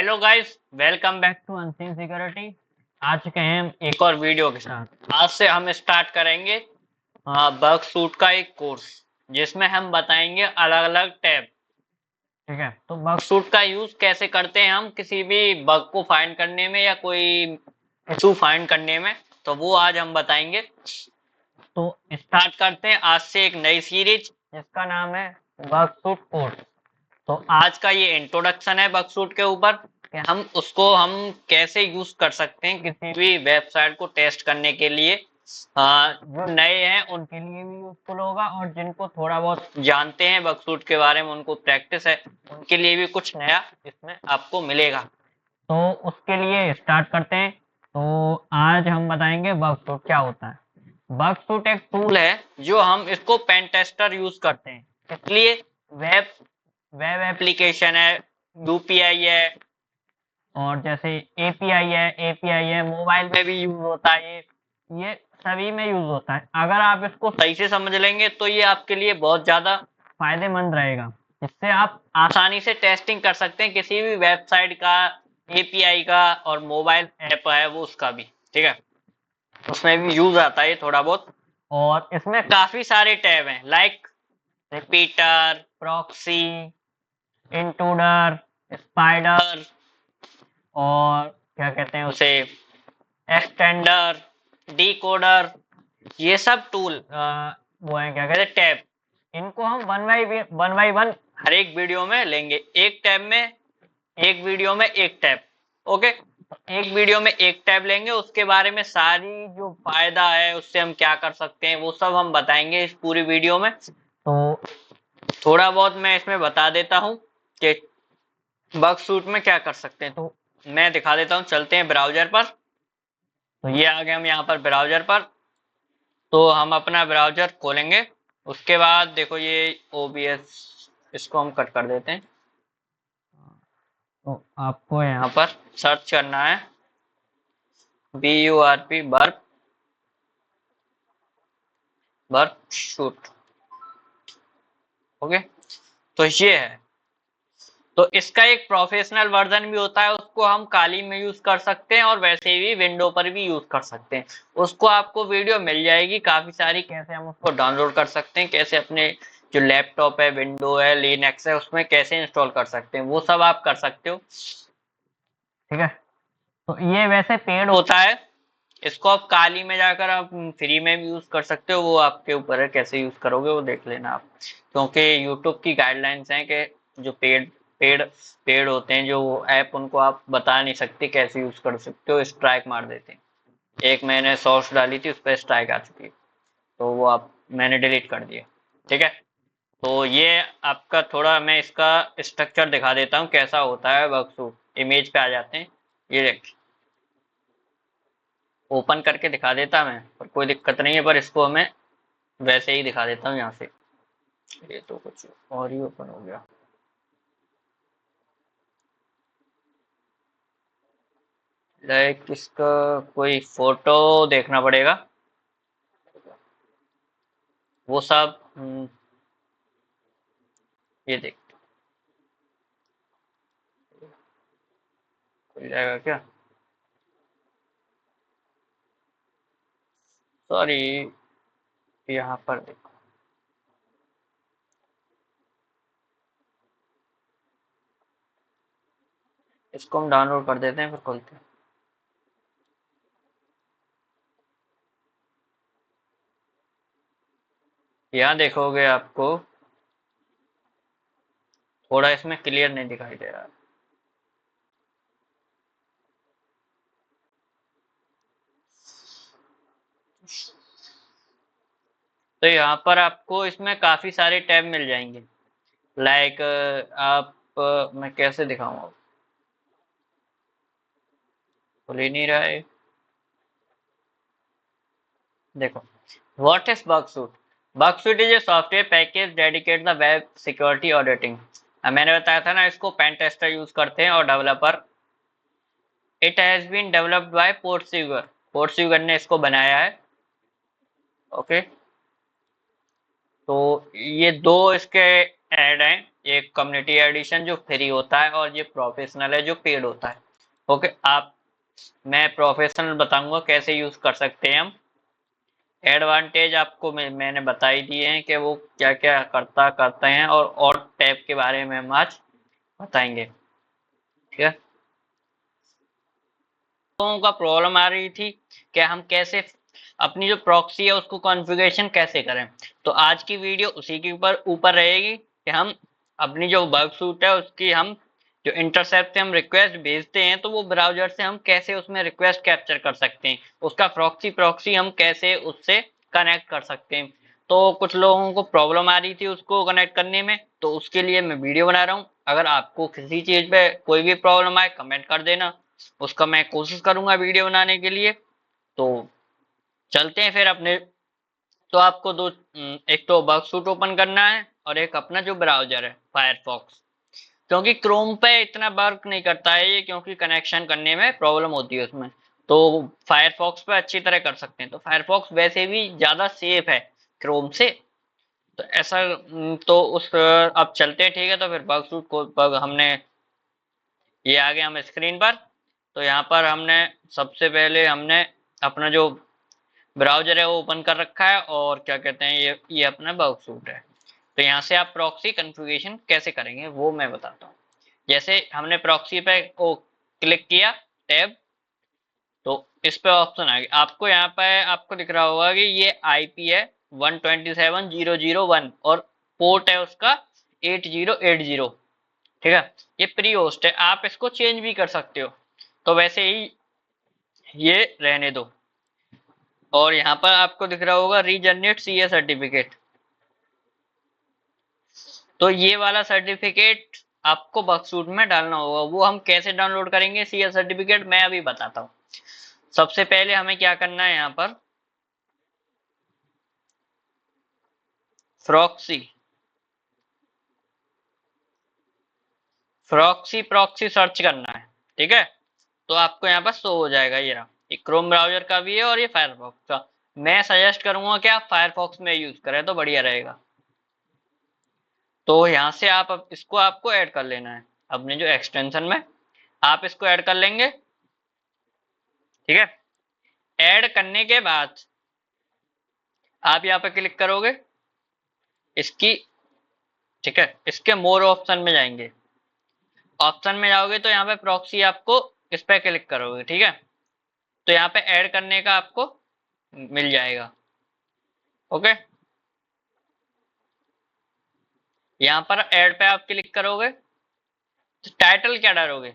Hello guys, welcome back to unseen security. आ चुके हैं हम एक और वीडियो के साथ। आज से हम स्टार्ट करेंगे बग सूट का एक कोर्स, जिसमें हम बताएंगे अलग अलग टैब। ठीक है, तो बग सूट का यूज कैसे करते हैं हम किसी भी बग को फाइंड करने में या कोई इशू फाइंड करने में, तो वो आज हम बताएंगे। तो स्टार्ट करते हैं आज से एक नई सीरीज जिसका नाम है बग सूट कोर्स। तो आज का ये इंट्रोडक्शन है बगसूट के ऊपर कि हम कैसे यूज कर सकते हैं किसी भी वेबसाइट को टेस्ट करने के लिए। जो नए हैं उनके लिए भी यूजफुल होगा, और जिनको थोड़ा बहुत जानते हैं बगसूट के बारे में, उनको प्रैक्टिस है, उनके लिए भी कुछ नया इसमें आपको मिलेगा। तो उसके लिए स्टार्ट करते हैं। तो आज हम बताएंगे बगसूट क्या होता है। बगसूट एक टूल है जो हम इसको पेन टेस्टर यूज करते हैं, इसलिए वेब वेब एप्लीकेशन है, यूपीआई है, और जैसे एपीआई है मोबाइल में भी यूज होता है। ये सभी में यूज होता है। अगर आप इसको सही से समझ लेंगे तो ये आपके लिए बहुत ज्यादा फायदेमंद रहेगा। इससे आप आसानी से टेस्टिंग कर सकते हैं किसी भी वेबसाइट का, एपीआई का, और मोबाइल ऐप है वो उसका भी। ठीक है, उसमें भी यूज आता है थोड़ा बहुत। और इसमें काफी सारे टैब हैं, like repeater, proxy, intruder, spider, और क्या कहते हैं उसे, एक्सटेंडर, डिकोडर। ये सब टूल वो है, क्या कहते हैं, टैब। इनको हम वन बाई वन हर एक वीडियो में लेंगे। एक टैब में, एक वीडियो में एक टैब। ओके, एक वीडियो में एक टैब लेंगे, उसके बारे में सारी जो फायदा है, उससे हम क्या कर सकते हैं, वो सब हम बताएंगे इस पूरी वीडियो में। तो थोड़ा बहुत मैं इसमें बता देता हूँ कि बग सूट में क्या कर सकते हैं। तो मैं दिखा देता हूँ, चलते हैं ब्राउजर पर। तो ये आ गए हम यहाँ पर ब्राउजर पर। तो हम अपना ब्राउजर खोलेंगे। उसके बाद देखो ये ओबीएस, इसको हम कट कर देते हैं। तो आपको यहाँ पर सर्च करना है BURP, burp burp shoot. Okay, तो ये है। तो इसका एक प्रोफेशनल वर्जन भी होता है, उसको हम काली में यूज कर सकते हैं, और वैसे भी विंडो पर भी यूज कर सकते हैं। उसको आपको वीडियो मिल जाएगी काफी सारी, कैसे हम उसको डाउनलोड कर सकते हैं, कैसे अपने जो लैपटॉप है, विंडो है, लिनक्स है, उसमें कैसे इंस्टॉल कर सकते हैं, वो सब आप कर सकते हो। ठीक है, तो ये वैसे पेड होता है। इसको आप काली में जाकर आप फ्री में भी यूज कर सकते हो, वो आपके ऊपर है कैसे यूज करोगे, वो देख लेना आप। क्योंकि यूट्यूब की गाइडलाइंस हैं कि जो पेड पेड होते हैं जो ऐप, उनको आप बता नहीं सकते कैसे यूज कर सकते हो, स्ट्राइक मार देते हैं। एक मैंने सोर्स डाली थी, उस पर स्ट्राइक आ चुकी है, तो वो आप मैंने डिलीट कर दिया। ठीक है, तो ये आपका थोड़ा मैं इसका स्ट्रक्चर दिखा देता हूँ कैसा होता है वर्कसूट। इमेज पे आ जाते हैं, ये देखिए, ओपन करके दिखा देता मैं, पर कोई दिक्कत नहीं है, पर इसको मैं वैसे ही दिखा देता हूँ यहाँ से। ये तो कुछ और ही ओपन हो गया। लाइक इसका कोई फोटो देखना पड़ेगा, वो सब ये देख, खुल जाएगा क्या? सॉरी, यहाँ पर देखो, इसको हम डाउनलोड कर देते हैं, फिर खोलते हैं। यहाँ देखोगे आपको थोड़ा इसमें क्लियर नहीं दिखाई दे रहा। तो यहाँ पर आपको इसमें काफी सारे टैब मिल जाएंगे। लाइक आप मैं कैसे दिखाऊँ, खुल ही नहीं रहा है। देखो, what is Burp Suite? Burp Suite is a software package dedicate the web security auditing. मैंने बताया था ना, इसको पेन टेस्टर यूज करते हैं और developer. It has been developed by PortSwigger. PortSwigger ने इसको बनाया है। ओके, तो ये दो इसके ऐड हैं, एक कम्युनिटी एडिशन जो फ्री होता है और ये प्रोफेशनल है जो पेड होता है। ओके, आप मैं प्रोफेशनल बताऊंगा कैसे यूज कर सकते हैं हम। एडवांटेज आपको मैंने बता ही दिए हैं कि वो क्या क्या करते हैं, और टैब के बारे में हम आज बताएंगे। ठीक है, लोगों का प्रॉब्लम आ रही थी कि हम कैसे अपनी जो प्रॉक्सी है उसको कॉन्फ़िगरेशन कैसे करें। तो आज की वीडियो उसी के ऊपर रहेगी कि हम अपनी जो बग सूट है उसकी हम जो इंटरसेप्ट से हम रिक्वेस्ट भेजते हैं तो वो ब्राउजर से हम कैसे उसमें रिक्वेस्ट कैप्चर कर सकते हैं, उसका प्रॉक्सी प्रॉक्सी हम कैसे उससे कनेक्ट कर सकते हैं। तो कुछ लोगों को प्रॉब्लम आ रही थी उसको कनेक्ट करने में, तो उसके लिए मैं वीडियो बना रहा हूँ। अगर आपको किसी चीज पे कोई भी प्रॉब्लम आए कमेंट कर देना, उसका मैं कोशिश करूंगा वीडियो बनाने के लिए। तो चलते हैं फिर अपने। तो आपको एक तो बगसूट ओपन करना है और एक अपना जो ब्राउजर है फायरफॉक्स, क्योंकि क्रोम पे इतना वर्क नहीं करता है ये, क्योंकि कनेक्शन करने में प्रॉब्लम होती है उसमें। तो फायरफॉक्स पे अच्छी तरह कर सकते हैं। तो फायरफॉक्स वैसे भी ज्यादा सेफ है क्रोम से। तो ऐसा तो उस अब चलते हैं, ठीक है। तो फिर बगसूट को बग हमने ये आ गए हम स्क्रीन पर। तो यहाँ पर हमने सबसे पहले हमने अपना जो ब्राउजर है वो ओपन कर रखा है, और क्या कहते हैं ये अपना बगसूट है। तो यहाँ से आप प्रॉक्सी कॉन्फ़िगरेशन कैसे करेंगे वो मैं बताता हूँ। जैसे हमने प्रॉक्सी पे को क्लिक किया टैब, तो इस पे ऑप्शन आ गया आपको। यहाँ पे आपको दिख रहा होगा कि ये आईपी है 127.0.0.1 और पोर्ट है उसका 8080। ठीक है, ये प्री होस्ट है, आप इसको चेंज भी कर सकते हो। तो वैसे ही ये रहने दो। और यहाँ पर आपको दिख रहा होगा रीजनरेट सीए सर्टिफिकेट। तो ये वाला सर्टिफिकेट आपको बगसूट में डालना होगा। वो हम कैसे डाउनलोड करेंगे सीए सर्टिफिकेट मैं अभी बताता हूँ। सबसे पहले हमें क्या करना है, यहाँ पर प्रॉक्सी प्रॉक्सी प्रॉक्सी सर्च करना है। ठीक है, तो आपको यहाँ पर शो हो जाएगा। ये क्रोम ब्राउजर का भी है और ये फायरफॉक्स का। मैं सजेस्ट करूंगा कि आप फायरफॉक्स में यूज करें तो बढ़िया रहेगा। तो यहाँ से आप अब इसको आपको ऐड कर लेना है अपने जो एक्सटेंशन में, आप इसको ऐड कर लेंगे। ठीक है, ऐड करने के बाद आप यहाँ पे क्लिक करोगे इसकी। ठीक है, इसके मोर ऑप्शन में जाएंगे। ऑप्शन में जाओगे तो यहाँ पे प्रॉक्सी आपको इस पे क्लिक करोगे। ठीक है, तो यहाँ पे ऐड करने का आपको मिल जाएगा। ओके, यहाँ पर ऐड पे आप क्लिक करोगे तो टाइटल क्या डालोगे,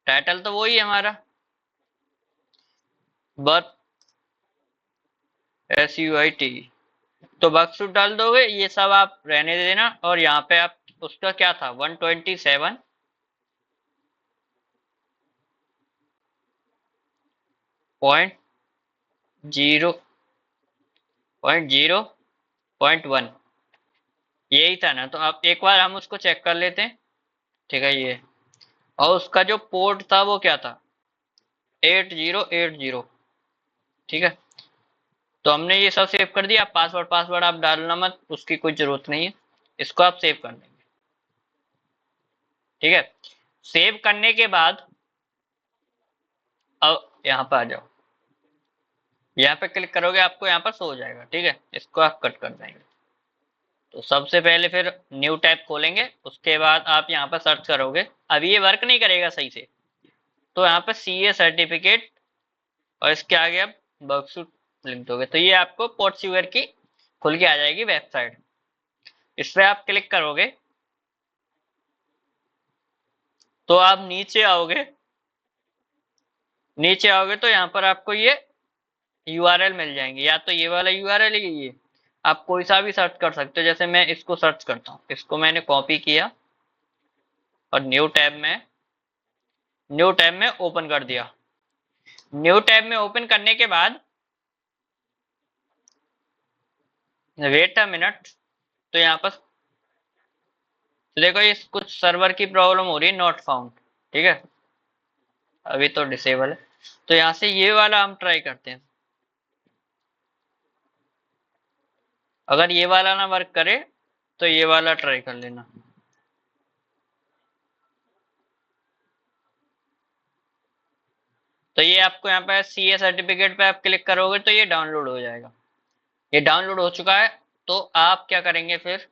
टाइटल तो वही है हमारा बर्थ SUIT। तो बक्सुट डाल दोगे, ये सब आप रहने देना। और यहाँ पे आप उसका क्या था 127.0.0.1 यही था ना। तो आप एक बार हम उसको चेक कर लेते हैं। ठीक है, ये और उसका जो पोर्ट था वो क्या था 8080। ठीक है, तो हमने ये सब सेव कर दिया। पासवर्ड पासवर्ड आप डालना मत, उसकी कोई जरूरत नहीं है। इसको आप सेव कर देंगे। ठीक है, सेव करने के बाद अब यहाँ पर आ जाओ। यहाँ पे क्लिक करोगे आपको यहाँ पर शो हो जाएगा। ठीक है, इसको आप कट कर देंगे। तो सबसे पहले फिर न्यू टैब खोलेंगे, उसके बाद आप यहाँ पर सर्च करोगे। अब ये वर्क नहीं करेगा सही से, तो यहाँ पर सीए सर्टिफिकेट और इसके आगे आप बक्सूट लिख दोगे तो ये आपको पोर्ट्सुगर की खुल के आ जाएगी वेबसाइट। इस पर आप क्लिक करोगे तो आप नीचे आओगे तो यहाँ पर आपको ये यूआरएल मिल जाएंगे। या तो ये वाला यूआरएल है, ये आप कोई सा भी सर्च कर सकते हो। जैसे मैं इसको सर्च करता हूँ, इसको मैंने कॉपी किया और न्यू टैब में ओपन कर दिया। न्यू टैब में ओपन करने के बाद वेट अ मिनट। तो यहाँ पर देखो ये कुछ सर्वर की प्रॉब्लम हो रही है, नॉट फाउंड। ठीक है, अभी तो डिसेबल है। तो यहाँ से ये वाला हम ट्राई करते हैं। अगर ये वाला ना वर्क करे तो ये वाला ट्राई कर लेना। तो ये आपको यहाँ पे सीए सर्टिफिकेट पे आप क्लिक करोगे तो ये डाउनलोड हो जाएगा। ये डाउनलोड हो चुका है। तो आप क्या करेंगे फिर,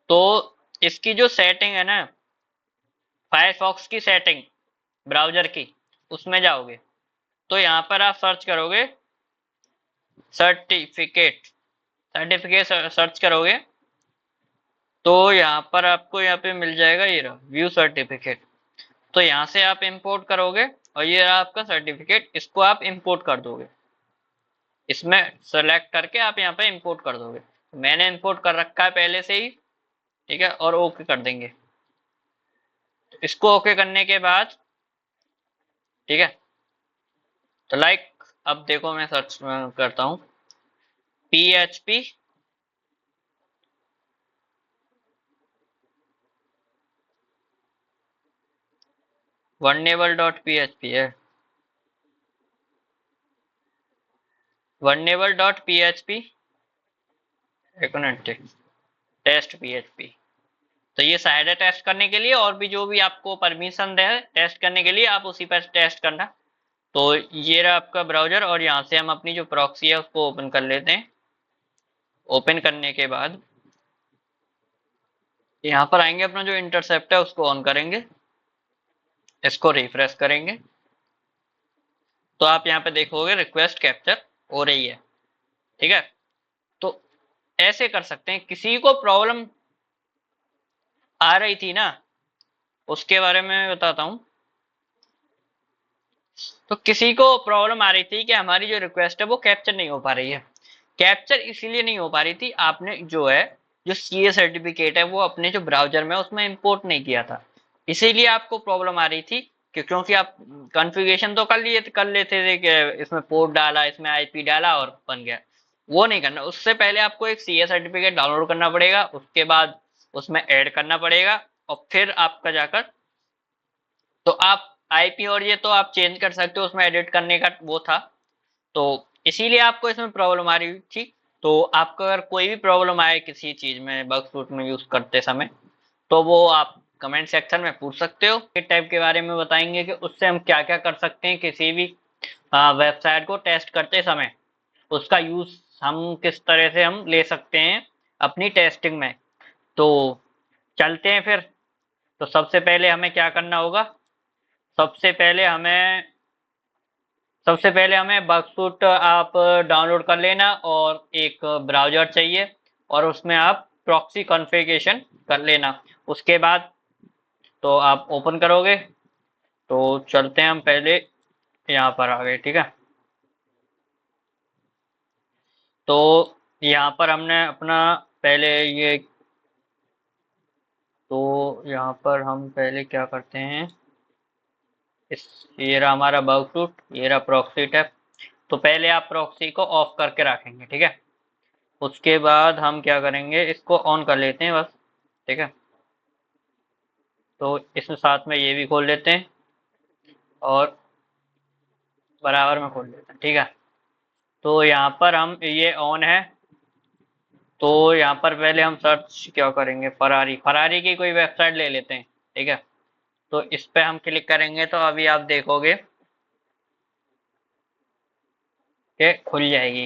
तो इसकी जो सेटिंग है ना, फायरफॉक्स की सेटिंग ब्राउजर की, उसमें जाओगे तो यहाँ पर आप सर्च करोगे सर्टिफिकेट, सर्टिफिकेट सर्च करोगे तो यहाँ पर आपको यहाँ पे मिल जाएगा ये रहा व्यू सर्टिफिकेट। तो यहाँ से आप इंपोर्ट करोगे और ये रहा आपका सर्टिफिकेट, इसको आप इंपोर्ट कर दोगे, इसमें सेलेक्ट करके आप यहाँ पे इंपोर्ट कर दोगे। मैंने इंपोर्ट कर रखा है पहले से ही, ठीक है, और ओके कर देंगे। इसको ओके करने के बाद, ठीक है, तो लाइक अब देखो मैं सर्च करता हूँ PHP vulnerable.php है, vulnerable.php, एक मिनट, टेस्ट PHP। तो ये शायद है टेस्ट करने के लिए, और भी जो भी आपको परमिशन दे टेस्ट करने के लिए आप उसी पर टेस्ट करना। तो ये रहा आपका ब्राउजर, और यहाँ से हम अपनी जो प्रॉक्सी है उसको ओपन कर लेते हैं। ओपन करने के बाद यहाँ पर आएंगे, अपना जो इंटरसेप्ट है उसको ऑन करेंगे, इसको रिफ्रेश करेंगे तो आप यहाँ पे देखोगे रिक्वेस्ट कैप्चर हो रही है, ठीक है। तो ऐसे कर सकते हैं। किसी को प्रॉब्लम आ रही थी ना, उसके बारे में बताता हूँ। तो किसी को प्रॉब्लम आ रही थी कि हमारी जो रिक्वेस्ट है वो कैप्चर नहीं हो पा रही है। कैप्चर इसीलिए नहीं हो पा रही थी, आपने जो है जो सीए सर्टिफिकेट है वो अपने जो ब्राउजर में उसमें इंपोर्ट नहीं किया था, इसीलिए आपको प्रॉब्लम आ रही थी। क्योंकि आप कॉन्फ़िगरेशन तो कर लेते थे कि इसमें पोर्ट डाला, इसमें आईपी डाला और बन गया। वो नहीं करना, उससे पहले आपको एक सीए सर्टिफिकेट डाउनलोड करना पड़ेगा, उसके बाद उसमें ऐड करना पड़ेगा, और फिर आपका जाकर, तो आप आईपी और ये तो आप चेंज कर सकते हो, उसमें एडिट करने का वो था। तो इसीलिए आपको इसमें प्रॉब्लम आ रही थी। तो आपको अगर कोई भी प्रॉब्लम आए किसी चीज में बग फूट में यूज करते समय, तो वो आप कमेंट सेक्शन में पूछ सकते हो। इस टाइप के बारे में बताएंगे कि उससे हम क्या क्या कर सकते हैं, किसी भी वेबसाइट को टेस्ट करते समय उसका यूज हम किस तरह से हम ले सकते हैं अपनी टेस्टिंग में। तो चलते हैं फिर। तो सबसे पहले हमें क्या करना होगा, सबसे पहले हमें सबसे पहले हमें बगसूट आप डाउनलोड कर लेना, और एक ब्राउजर चाहिए, और उसमें आप प्रॉक्सी कॉन्फ़िगरेशन कर लेना। उसके बाद तो आप ओपन करोगे। तो चलते हैं हम पहले यहाँ पर आ गए, ठीक है। तो यहाँ पर हमने अपना पहले ये, तो यहाँ पर हम पहले क्या करते हैं, इस ये रहा हमारा बगसूट, ये रहा प्रॉक्सी टैब। तो पहले आप प्रॉक्सी को ऑफ करके रखेंगे, ठीक है। उसके बाद हम क्या करेंगे, इसको ऑन कर लेते हैं बस, ठीक है। तो इसमें साथ में ये भी खोल लेते हैं और बराबर में खोल लेते हैं, ठीक है। तो यहाँ पर हम ये ऑन है, तो यहाँ पर पहले हम सर्च क्या करेंगे, फरारी, फरारी की कोई वेबसाइट ले लेते हैं, ठीक है। तो इस पे हम क्लिक करेंगे तो अभी आप देखोगे कि खुल जाएगी।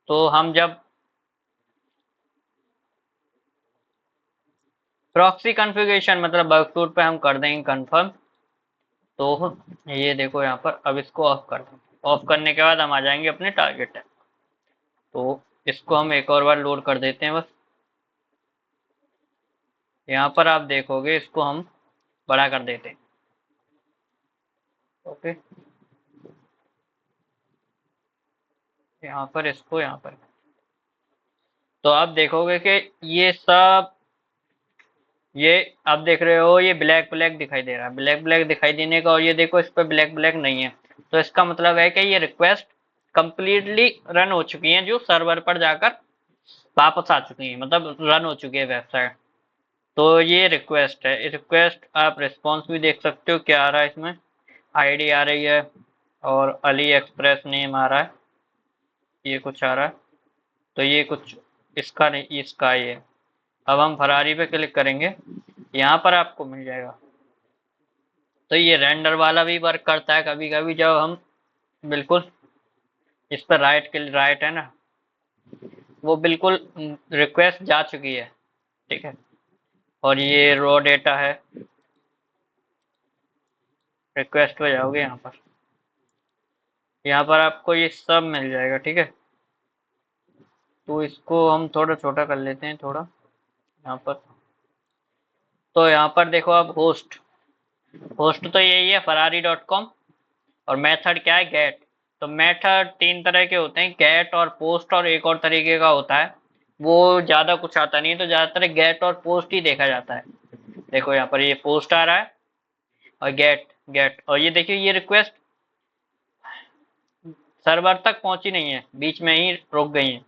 तो हम जब प्रॉक्सी कॉन्फ़िगरेशन मतलब बगसूट पे हम कर देंगे कंफर्म। तो ये देखो यहाँ पर, अब इसको ऑफ कर दें। ऑफ करने के बाद हम आ जाएंगे अपने टारगेट है। तो इसको हम एक और बार लोड कर देते हैं बस। यहाँ पर आप देखोगे इसको हम बड़ा कर देते हैं, ओके। यहाँ पर इसको यहाँ पर, तो आप देखोगे कि ये सब, ये आप देख रहे हो ये ब्लैक ब्लैक दिखाई दे रहा है, ब्लैक ब्लैक दिखाई देने का, और ये देखो इस पर ब्लैक ब्लैक नहीं है। तो इसका मतलब है कि ये रिक्वेस्ट कंप्लीटली रन हो चुकी है, जो सर्वर पर जाकर वापस आ चुकी है, मतलब रन हो चुकी है वेबसाइट। तो ये रिक्वेस्ट है, रिक्वेस्ट आप रिस्पॉन्स भी देख सकते हो क्या आ रहा है इसमें, आईडी आ रही है और अली एक्सप्रेस नेम आ रहा है, ये कुछ आ रहा है। तो ये कुछ इसका नहीं, इसका ये। अब हम फरारी पे क्लिक करेंगे, यहाँ पर आपको मिल जाएगा। तो ये रेंडर वाला भी वर्क करता है कभी कभी, जब हम बिल्कुल इस पर राइट है ना, वो बिल्कुल रिक्वेस्ट जा चुकी है, ठीक है। और ये रो डेटा है, रिक्वेस्ट पे जाओगे यहाँ पर आपको ये सब मिल जाएगा, ठीक है। तो इसको हम थोड़ा छोटा कर लेते हैं थोड़ा यहाँ पर। तो यहाँ पर देखो अब होस्ट, होस्ट तो यही है ferrari.com, और मेथड क्या है, गेट। तो मेथड तीन तरह के होते हैं, गेट और पोस्ट, और एक और तरीके का होता है, वो ज्यादा कुछ आता नहीं है, तो ज्यादातर गेट और पोस्ट ही देखा जाता है। देखो यहाँ पर ये पोस्ट आ रहा है, और गेट गेट, और ये देखिए ये रिक्वेस्ट सर्वर तक पहुंची नहीं है, बीच में ही रुक गई है,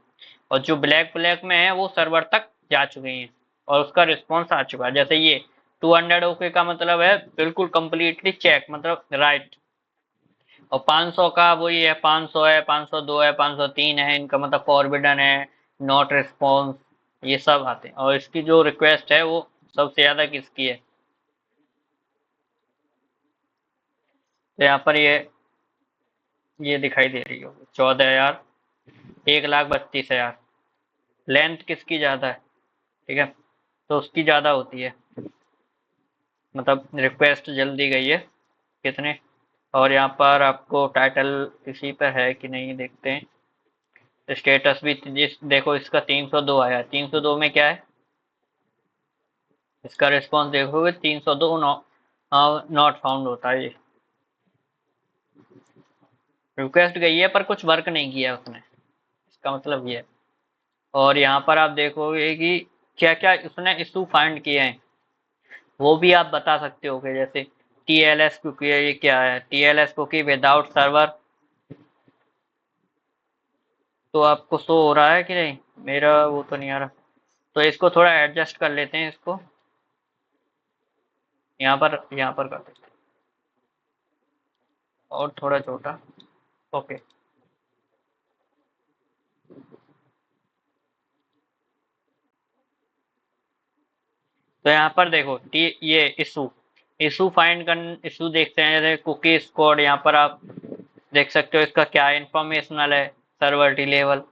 और जो ब्लैक ब्लैक में है वो सर्वर तक जा चुकी हैं, और उसका रिस्पॉन्स आ चुका है। जैसे ये 200 ओके का मतलब है बिल्कुल कंप्लीटली चेक, मतलब राइट। और 500 का वही है, 500 है, 502 है, 503 है, इनका मतलब फॉरबिडन है, नॉट रिस्पॉन्स, ये सब आते हैं। और इसकी जो रिक्वेस्ट है वो सबसे ज्यादा किसकी है, तो यहाँ पर ये दिखाई दे रही होगी 14,000, 1,32,000। लेंथ किसकी ज्यादा है, ठीक है, तो उसकी ज्यादा होती है, मतलब रिक्वेस्ट जल्दी गई है कितने। और यहाँ पर आपको टाइटल इसी पर है कि नहीं देखते हैं। स्टेटस भी जिस देखो इसका 302 आया, 302 में क्या है, इसका रिस्पॉन्स देखोगे 302 नॉट फाउंड होता है, ये रिक्वेस्ट गई है पर कुछ वर्क नहीं किया उसने, इसका मतलब ये है। और यहाँ पर आप देखोगे कि क्या क्या उसने इशू फाइंड किए हैं, वो भी आप बता सकते हो कि जैसे TLS कुकी है, ये क्या है, TLS कुकी विदाउट सर्वर, तो आपको शो हो रहा है कि नहीं, मेरा वो तो नहीं आ रहा। तो इसको थोड़ा एडजस्ट कर लेते हैं, इसको यहाँ पर कर देते हैं, और थोड़ा छोटा, ओके। तो यहाँ पर देखो ये इशू, इशू फाइंड कर, इशू देखते हैं जैसे कुकी स्कोर, यहाँ पर आप देख सकते हो इसका क्या इंफॉर्मेशनल है, सर्वर लेवल।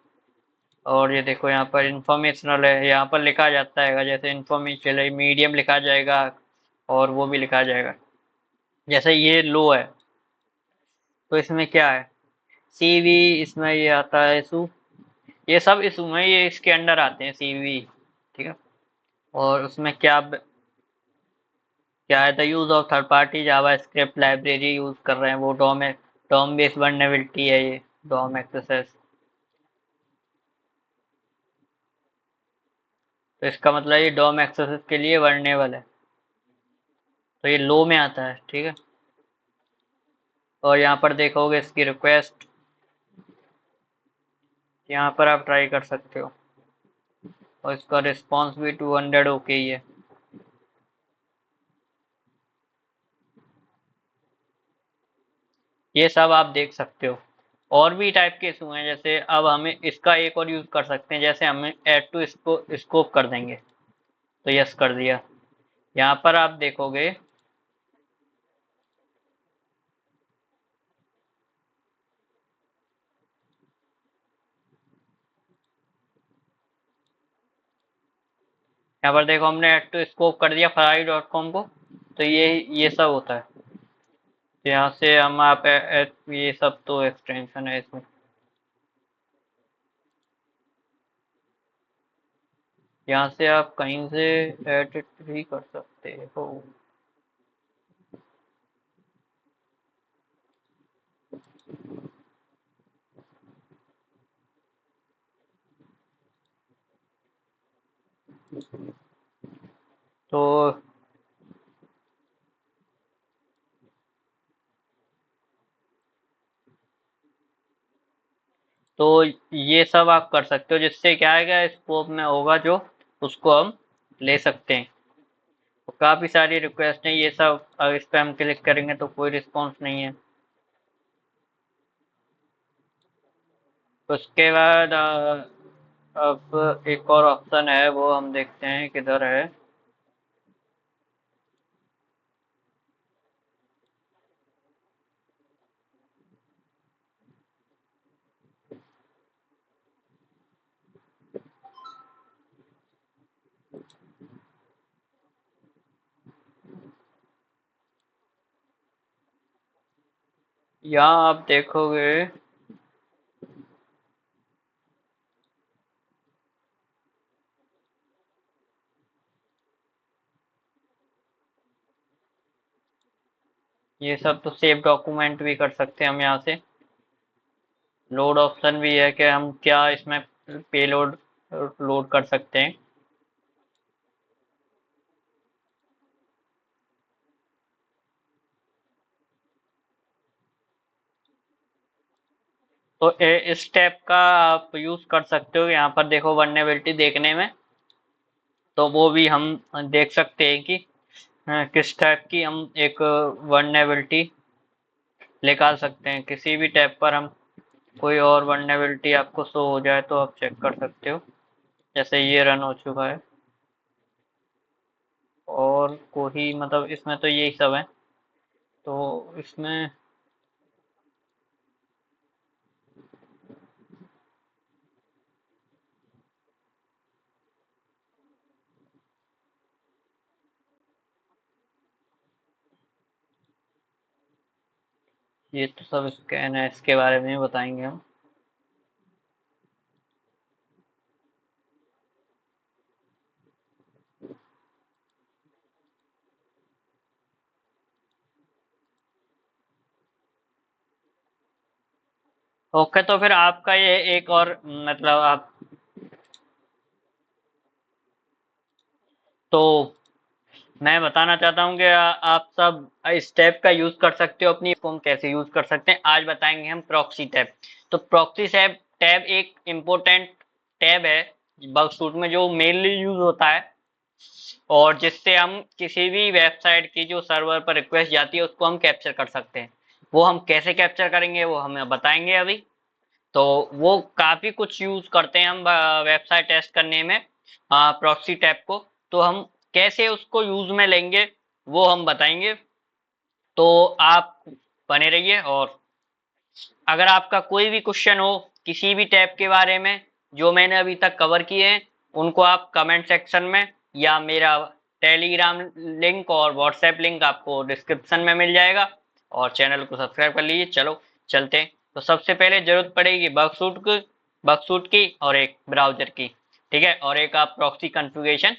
और ये देखो यहाँ पर इंफॉर्मेशनल है, यहाँ पर लिखा जाता है जैसे इंफॉर्मेशन है, मीडियम लिखा जाएगा, और वो भी लिखा जाएगा। जैसे ये लो है, तो इसमें क्या है, CV, इसमें ये आता है इशू, ये सब इशू में ये इसके अंडर आते हैं CV, ठीक है। और उसमें क्या है, the use of third party Java script library use कर रहे हैं, वो डॉम बेस्ड वर्नेबिलिटी है, ये डॉम एक्सेस। तो इसका मतलब ये डॉम एक्सेस के लिए वर्नेबल है, तो ये लो में आता है, ठीक है। और यहाँ पर देखोगे इसकी रिक्वेस्ट, यहाँ पर आप ट्राई कर सकते हो, और इसका रिस्पॉन्स भी 200 ओके ही है। ये सब आप देख सकते हो। और भी टाइप के इशू हैं, जैसे अब हमें इसका एक और यूज कर सकते हैं, जैसे हमें ऐड टू इसको स्कोप कर देंगे, तो यस कर दिया। यहाँ पर आप देखोगे, यहाँ पर देखो हमने ऐड टू स्कोप कर दिया ferrari.com को, तो ये सब होता है। तो यहाँ से हम आप ये सब तो एक्सटेंशन है इसमें, यहाँ से आप कहीं से एडिट भी कर सकते हो। तो तो ये सब आप कर सकते हो, जिससे क्या है स्कोप में होगा जो, उसको हम ले सकते हैं। तो काफी सारी रिक्वेस्ट है ये सब, अगर इस पर हम क्लिक करेंगे तो कोई रिस्पॉन्स नहीं है। उसके बाद अब एक और ऑप्शन है, वो हम देखते हैं किधर है। यहाँ आप देखोगे ये सब, तो सेव डॉक्यूमेंट भी कर सकते हैं हम यहाँ से। लोड ऑप्शन भी है कि हम क्या इसमें पेलोड लोड कर सकते हैं। तो इस टैब का आप यूज कर सकते हो। यहाँ पर देखो वर्नेबिलिटी देखने में, तो वो भी हम देख सकते हैं कि किस टाइप की हम एक वर्नेबिलिटी निकाल सकते हैं। किसी भी टैब पर हम कोई और वर्नेबिलिटी आपको शो हो जाए तो आप चेक कर सकते हो। जैसे ये रन हो चुका है, और कोई मतलब इसमें तो यही सब है। तो इसमें ये तो सब स्कैन है, इसके बारे में बताएंगे हम। ओके, तो फिर आपका ये एक और मतलब आप, तो मैं बताना चाहता हूँ कि आप सब इस टैब का यूज कर सकते हो अपनी फॉर्म। कैसे यूज कर सकते हैं आज बताएंगे हम। प्रॉक्सी टैब, तो प्रॉक्सी टैब टैब एक इम्पोर्टेंट टैब है बगसूट में, जो मेनली यूज होता है, और जिससे हम किसी भी वेबसाइट की जो सर्वर पर रिक्वेस्ट जाती है उसको हम कैप्चर कर सकते हैं। वो हम कैसे कैप्चर करेंगे वो हमें बताएंगे अभी। तो वो काफी कुछ यूज करते हैं हम वेबसाइट टेस्ट करने में प्रॉक्सी टैब को। तो हम कैसे उसको यूज में लेंगे वो हम बताएंगे। तो आप बने रहिए। और अगर आपका कोई भी क्वेश्चन हो किसी भी टैब के बारे में जो मैंने अभी तक कवर किए हैं, उनको आप कमेंट सेक्शन में, या मेरा टेलीग्राम लिंक और व्हाट्सएप लिंक आपको डिस्क्रिप्शन में मिल जाएगा। और चैनल को सब्सक्राइब कर लीजिए। चलो चलते हैं। तो सबसे पहले जरूरत पड़ेगी बगसूट की और एक ब्राउजर की, ठीक है, और एक आप प्रॉक्सी कॉन्फ़िगरेशन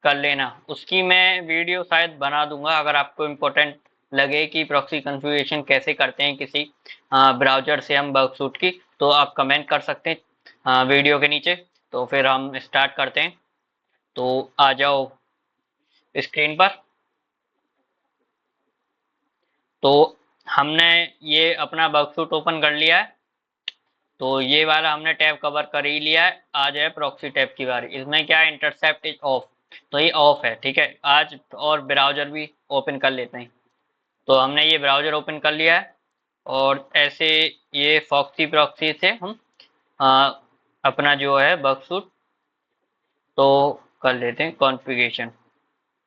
कर लेना। उसकी मैं वीडियो शायद बना दूंगा, अगर आपको इम्पोर्टेंट लगे कि प्रॉक्सी कॉन्फ़िगरेशन कैसे करते हैं किसी ब्राउजर से हम बगसूट की, तो आप कमेंट कर सकते हैं वीडियो के नीचे। तो फिर हम स्टार्ट करते हैं। तो आ जाओ स्क्रीन पर। तो हमने ये अपना बगसूट ओपन कर लिया है। तो ये वाला हमने टैब कवर कर ही लिया है। आ जाए प्रॉक्सी टैब की बारी। इसमें क्या है, इंटरसेप्ट इज ऑफ, तो ये ऑफ है, ठीक है आज। और ब्राउजर भी ओपन कर लेते हैं। तो हमने ये ब्राउजर ओपन कर लिया है, और ऐसे ये फॉक्सी प्रॉक्सी से हम आ, अपना जो है बगसूट तो कर लेते हैं कॉन्फ़िगरेशन।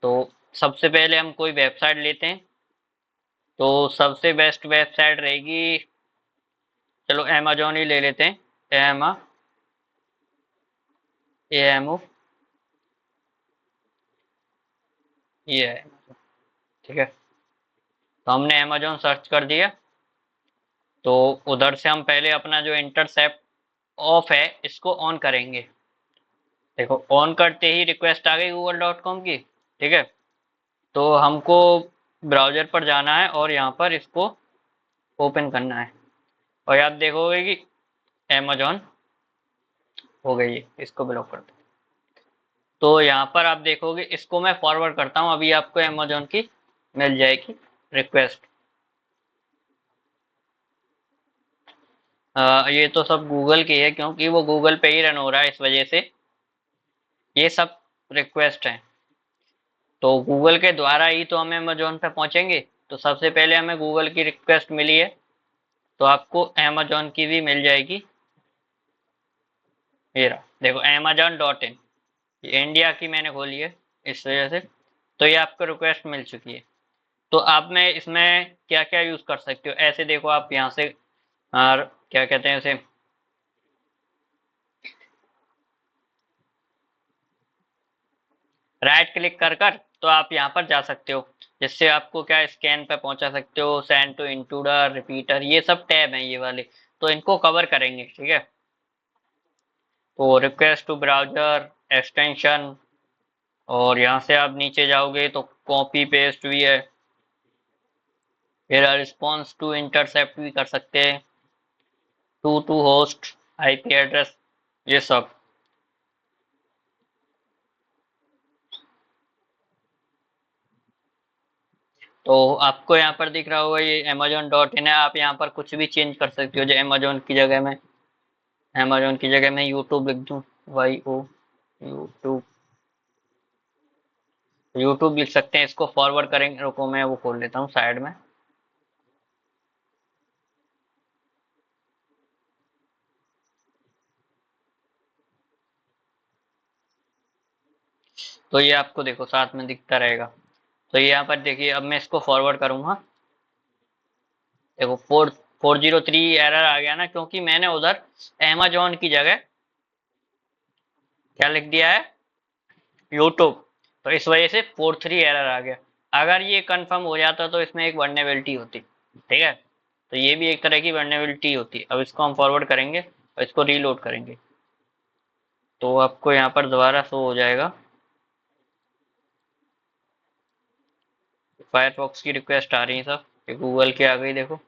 तो सबसे पहले हम कोई वेबसाइट लेते हैं। तो सबसे बेस्ट वेबसाइट रहेगी, चलो अमेजोन ही ले लेते हैं। एमा एमओ ये है, ठीक है। तो हमने अमेजोन सर्च कर दिया। तो उधर से हम पहले अपना जो इंटरसेप्ट ऑफ है इसको ऑन करेंगे। देखो ऑन करते ही रिक्वेस्ट आ गई google.com की, ठीक है। तो हमको ब्राउजर पर जाना है और यहाँ पर इसको ओपन करना है। और आप देखोगे कि अमेजोन हो गई है, इसको ब्लॉक कर दो। तो यहाँ पर आप देखोगे, इसको मैं फॉरवर्ड करता हूँ, अभी आपको अमेजोन की मिल जाएगी रिक्वेस्ट। ये तो सब गूगल की है, क्योंकि वो गूगल पे ही रन हो रहा है, इस वजह से ये सब रिक्वेस्ट हैं। तो गूगल के द्वारा ही तो हम अमेजोन पे पहुंचेंगे। तो सबसे पहले हमें गूगल की रिक्वेस्ट मिली है, तो आपको अमेजोन की भी मिल जाएगी। ये रहा देखो amazon.in, ये इंडिया की मैंने खोली है इस वजह से। तो ये आपको रिक्वेस्ट मिल चुकी है। तो आप में इसमें क्या क्या यूज कर सकते हो, ऐसे देखो आप यहाँ से और क्या कहते हैं इसे, राइट क्लिक कर कर तो आप यहाँ पर जा सकते हो, जिससे आपको क्या स्कैन पे पहुंचा सकते हो, सेंड टू इंट्रूडर, रिपीटर, ये सब टैब हैं ये वाले। तो इनको कवर करेंगे, ठीक है। तो रिक्वेस्ट टू ब्राउजर, एक्सटेंशन, और यहाँ से आप नीचे जाओगे तो कॉपी पेस्ट भी है, फिर रिस्पॉन्स टू इंटरसेप्ट भी कर सकते हैं, टू होस्ट, आईपी एड्रेस, ये सब। तो आपको यहाँ पर दिख रहा होगा ये amazon.in है, आप यहाँ पर कुछ भी चेंज कर सकते हो। जो अमेजोन की जगह मैं यूट्यूब लिख दूँ, YO, यूट्यूब, यूट्यूब लिख सकते हैं। इसको फॉरवर्ड करेंगे, रुको मैं वो खोल लेता हूँ साइड में। तो ये आपको देखो साथ में दिखता रहेगा। तो ये यहाँ पर देखिए, अब मैं इसको फॉरवर्ड करूंगा। देखो 403 एरर आ गया ना, क्योंकि मैंने उधर amazon की जगह क्या लिख दिया है, यूट्यूब। तो इस वजह से 43 एरर आ गया। अगर ये कंफर्म हो जाता तो इसमें एक वर्नेबिलिटी होती, ठीक है। तो ये भी एक तरह की वर्नेबिलिटी होती। अब इसको हम फॉरवर्ड करेंगे और इसको रीलोड करेंगे, तो आपको यहाँ पर दोबारा शो हो जाएगा। फायरफॉक्स की रिक्वेस्ट आ रही है सब, ये गूगल की आ गई देखो।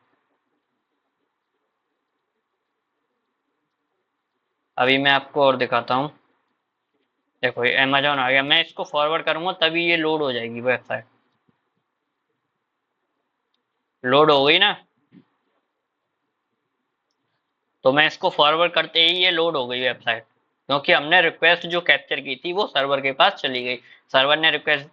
अभी मैं आपको और दिखाता हूँ। देखो ये अमेजोन आ गया, मैं इसको फॉरवर्ड करूंगा तभी ये लोड हो जाएगी वेबसाइट। लोड हो गई ना, तो मैं इसको फॉरवर्ड करते ही ये लोड हो गई वेबसाइट, क्योंकि हमने रिक्वेस्ट जो कैप्चर की थी वो सर्वर के पास चली गई। सर्वर ने रिक्वेस्ट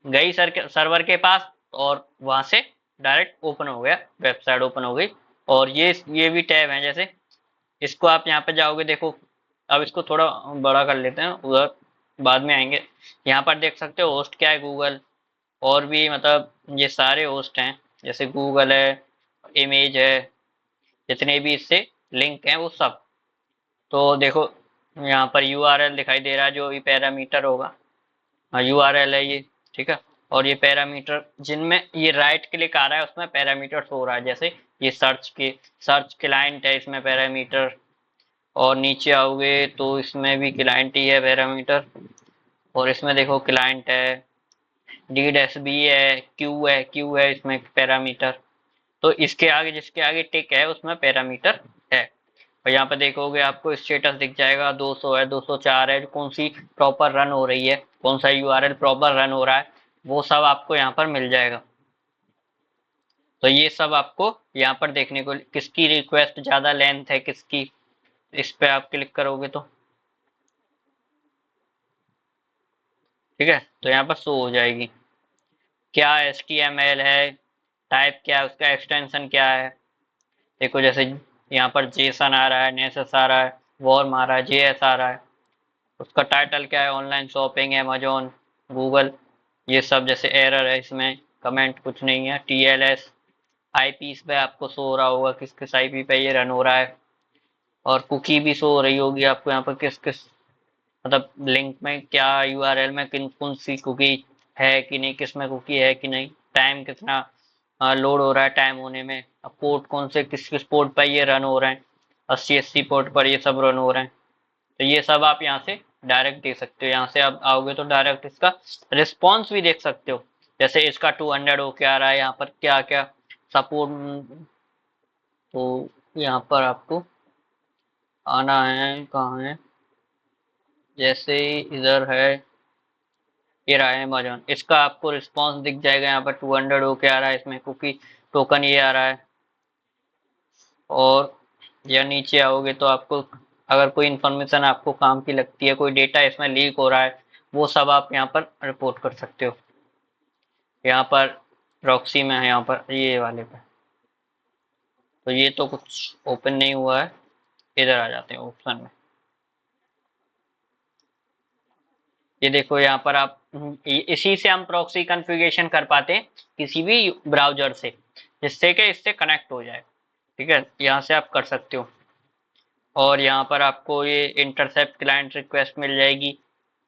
गई सर्वर के पास, और वहां से डायरेक्ट ओपन हो गया, वेबसाइट ओपन हो गई। और ये भी टैब है, जैसे इसको आप यहाँ पे जाओगे देखो। अब इसको थोड़ा बड़ा कर लेते हैं, उधर बाद में आएंगे। यहाँ पर देख सकते हो होस्ट क्या है, गूगल। और भी मतलब ये सारे होस्ट हैं, जैसे गूगल है, इमेज है, जितने भी इससे लिंक हैं वो सब। तो देखो यहाँ पर यूआरएल दिखाई दे रहा है, जो भी पैरामीटर होगा, हाँ यूआरएल है ये, ठीक है। और ये पैरामीटर जिनमें ये राइट क्लिक आ रहा है उसमें पैरामीटर हो रहा है, जैसे ये सर्च क्लाइंट है, इसमें पैरामीटर। और नीचे आओगे तो इसमें भी क्लाइंट ही है पैरामीटर। और इसमें देखो क्लाइंट है, डीड एस बी है, क्यू है इसमें पैरामीटर। तो इसके आगे जिसके आगे टिक है उसमें पैरामीटर है। और यहाँ पे देखोगे आपको स्टेटस दिख जाएगा, 200 है, 204 है, कौन सी प्रॉपर रन हो रही है, कौन सा यूआरएल प्रॉपर रन हो रहा है, वो सब आपको यहाँ पर मिल जाएगा। तो ये सब आपको यहाँ पर देखने को, किसकी रिक्वेस्ट ज्यादा लेंथ है किसकी, इस पे आप क्लिक करोगे तो, ठीक है। तो यहाँ पर शो हो जाएगी क्या HTML है, टाइप क्या है उसका, एक्सटेंशन क्या है। देखो जैसे यहाँ पर जेसन आ रहा है, नेसस आ रहा है, वॉर्म आ रहा है, JS आ रहा है। उसका टाइटल क्या है, ऑनलाइन शॉपिंग, अमेजोन, गूगल, ये सब। जैसे एरर है इसमें, कमेंट कुछ नहीं है, TLS, IP इस पे आपको शो हो रहा होगा किस किस IP पे ये रन हो रहा है। और कुकी भी शो हो रही होगी आपको यहाँ पर, किस किस मतलब लिंक में क्या, URL में किन कौन सी कुकी है कि नहीं, किस में कुकी है कि नहीं, टाइम कितना लोड हो रहा है, टाइम होने में, अब पोर्ट कौन से किस किस पोर्ट पर ये रन हो रहे हैं, 80 पोर्ट पर ये सब रन हो रहे हैं। तो ये सब आप यहाँ से डायरेक्ट देख सकते हो। यहाँ से आप आओगे तो डायरेक्ट इसका रिस्पॉन्स भी देख सकते हो, जैसे इसका 200 हो क्या आ रहा है, यहाँ पर क्या क्या सपोर्ट। तो यहाँ पर आपको आना है, कहाँ है, जैसे इधर है, ये रहा है अमेजोन, इसका आपको रिस्पॉन्स दिख जाएगा। यहाँ पर 200 हो क्या आ रहा है, इसमें कुकी टोकन ये आ रहा है। और या नीचे आओगे तो आपको अगर कोई इंफॉर्मेशन आपको काम की लगती है, कोई डेटा इसमें लीक हो रहा है, वो सब आप यहाँ पर रिपोर्ट कर सकते हो। यहाँ पर प्रॉक्सी में है, यहाँ पर ये वाले पे। तो ये तो कुछ ओपन नहीं हुआ है, इधर आ जाते हैं ऑप्शन में। ये देखो यहाँ पर आप इसी से हम प्रॉक्सी कॉन्फ़िगरेशन कर पाते हैं किसी भी ब्राउजर से, जिससे कि इससे कनेक्ट हो जाए। ठीक है, यहाँ से आप कर सकते हो। और यहाँ पर आपको ये इंटरसेप्ट क्लाइंट रिक्वेस्ट मिल जाएगी,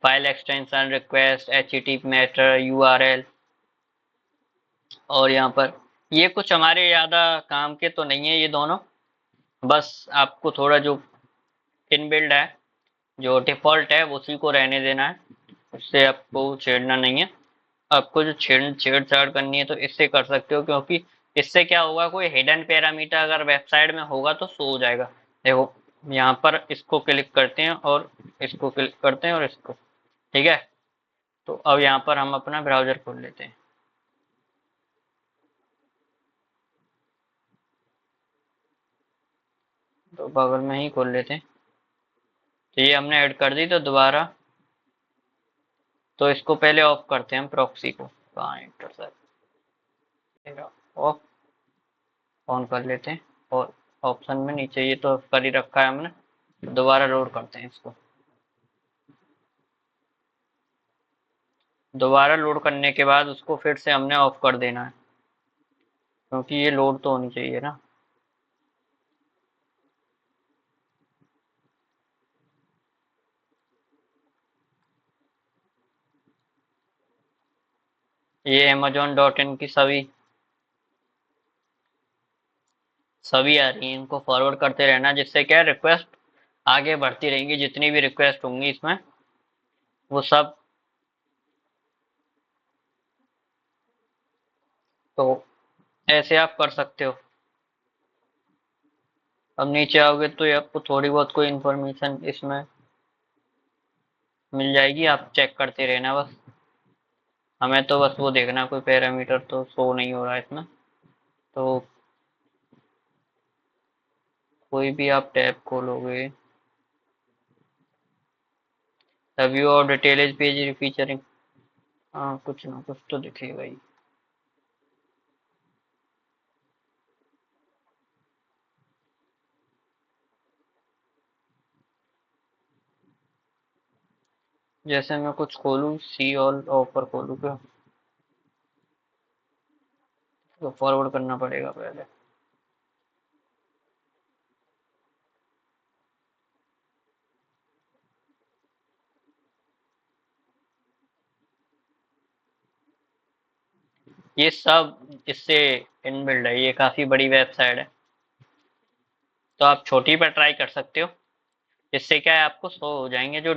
file extension request, HTTP matter, URL. और यहाँ पर ये कुछ हमारे ज़्यादा काम के तो नहीं है ये दोनों, बस आपको थोड़ा जो इनबिल्ड है, जो डिफ़ॉल्ट है उसी को रहने देना है, उससे आपको छेड़ना नहीं है। आपको जो छेड़छाड़ करनी है तो इससे कर सकते हो, क्योंकि इससे क्या होगा, कोई हिडन पैरामीटर अगर वेबसाइट में होगा तो शो हो जाएगा। देखो यहाँ पर इसको क्लिक करते हैं और इसको क्लिक करते हैं और इसको, ठीक है। तो अब यहाँ पर हम अपना ब्राउजर खोल लेते हैं। तो बगल में ही खोल लेते हैं। तो ये हमने ऐड कर दी, तो दोबारा तो इसको पहले ऑफ करते हैं हम प्रॉक्सी को। कहाँ इंटरसेप्ट ऑफ, ऑन कर लेते हैं। और ऑप्शन में नीचे ये तो कर ही रखा है हमने, दोबारा लोड करते हैं इसको। दोबारा लोड करने के बाद उसको फिर से हमने ऑफ कर देना है, क्योंकि ये लोड तो होनी चाहिए ना। ये amazon.in की सभी आ रही हैं, इनको फॉरवर्ड करते रहना, जिससे क्या रिक्वेस्ट आगे बढ़ती रहेंगी। जितनी भी रिक्वेस्ट होंगी इसमें वो सब, तो ऐसे आप कर सकते हो। अब नीचे आओगे तो ये आपको थोड़ी बहुत कोई इन्फॉर्मेशन इसमें मिल जाएगी, आप चेक करते रहना बस। हमें तो बस वो देखना, कोई पैरामीटर तो शो नहीं हो रहा है इसमें। तो कोई भी आप टैब खोलोगे, व्यू और डिटेल पेज फीचरिंग, हाँ कुछ ना कुछ तो दिखेगा ही। जैसे मैं कुछ खोलूँ, सी ऑल ऑफर खोलूँ क्या, तो फॉरवर्ड करना पड़ेगा पहले। ये सब इससे इनबिल्ड है, ये काफ़ी बड़ी वेबसाइट है। तो आप छोटी पर ट्राई कर सकते हो, इससे क्या है आपको शो हो जाएंगे जो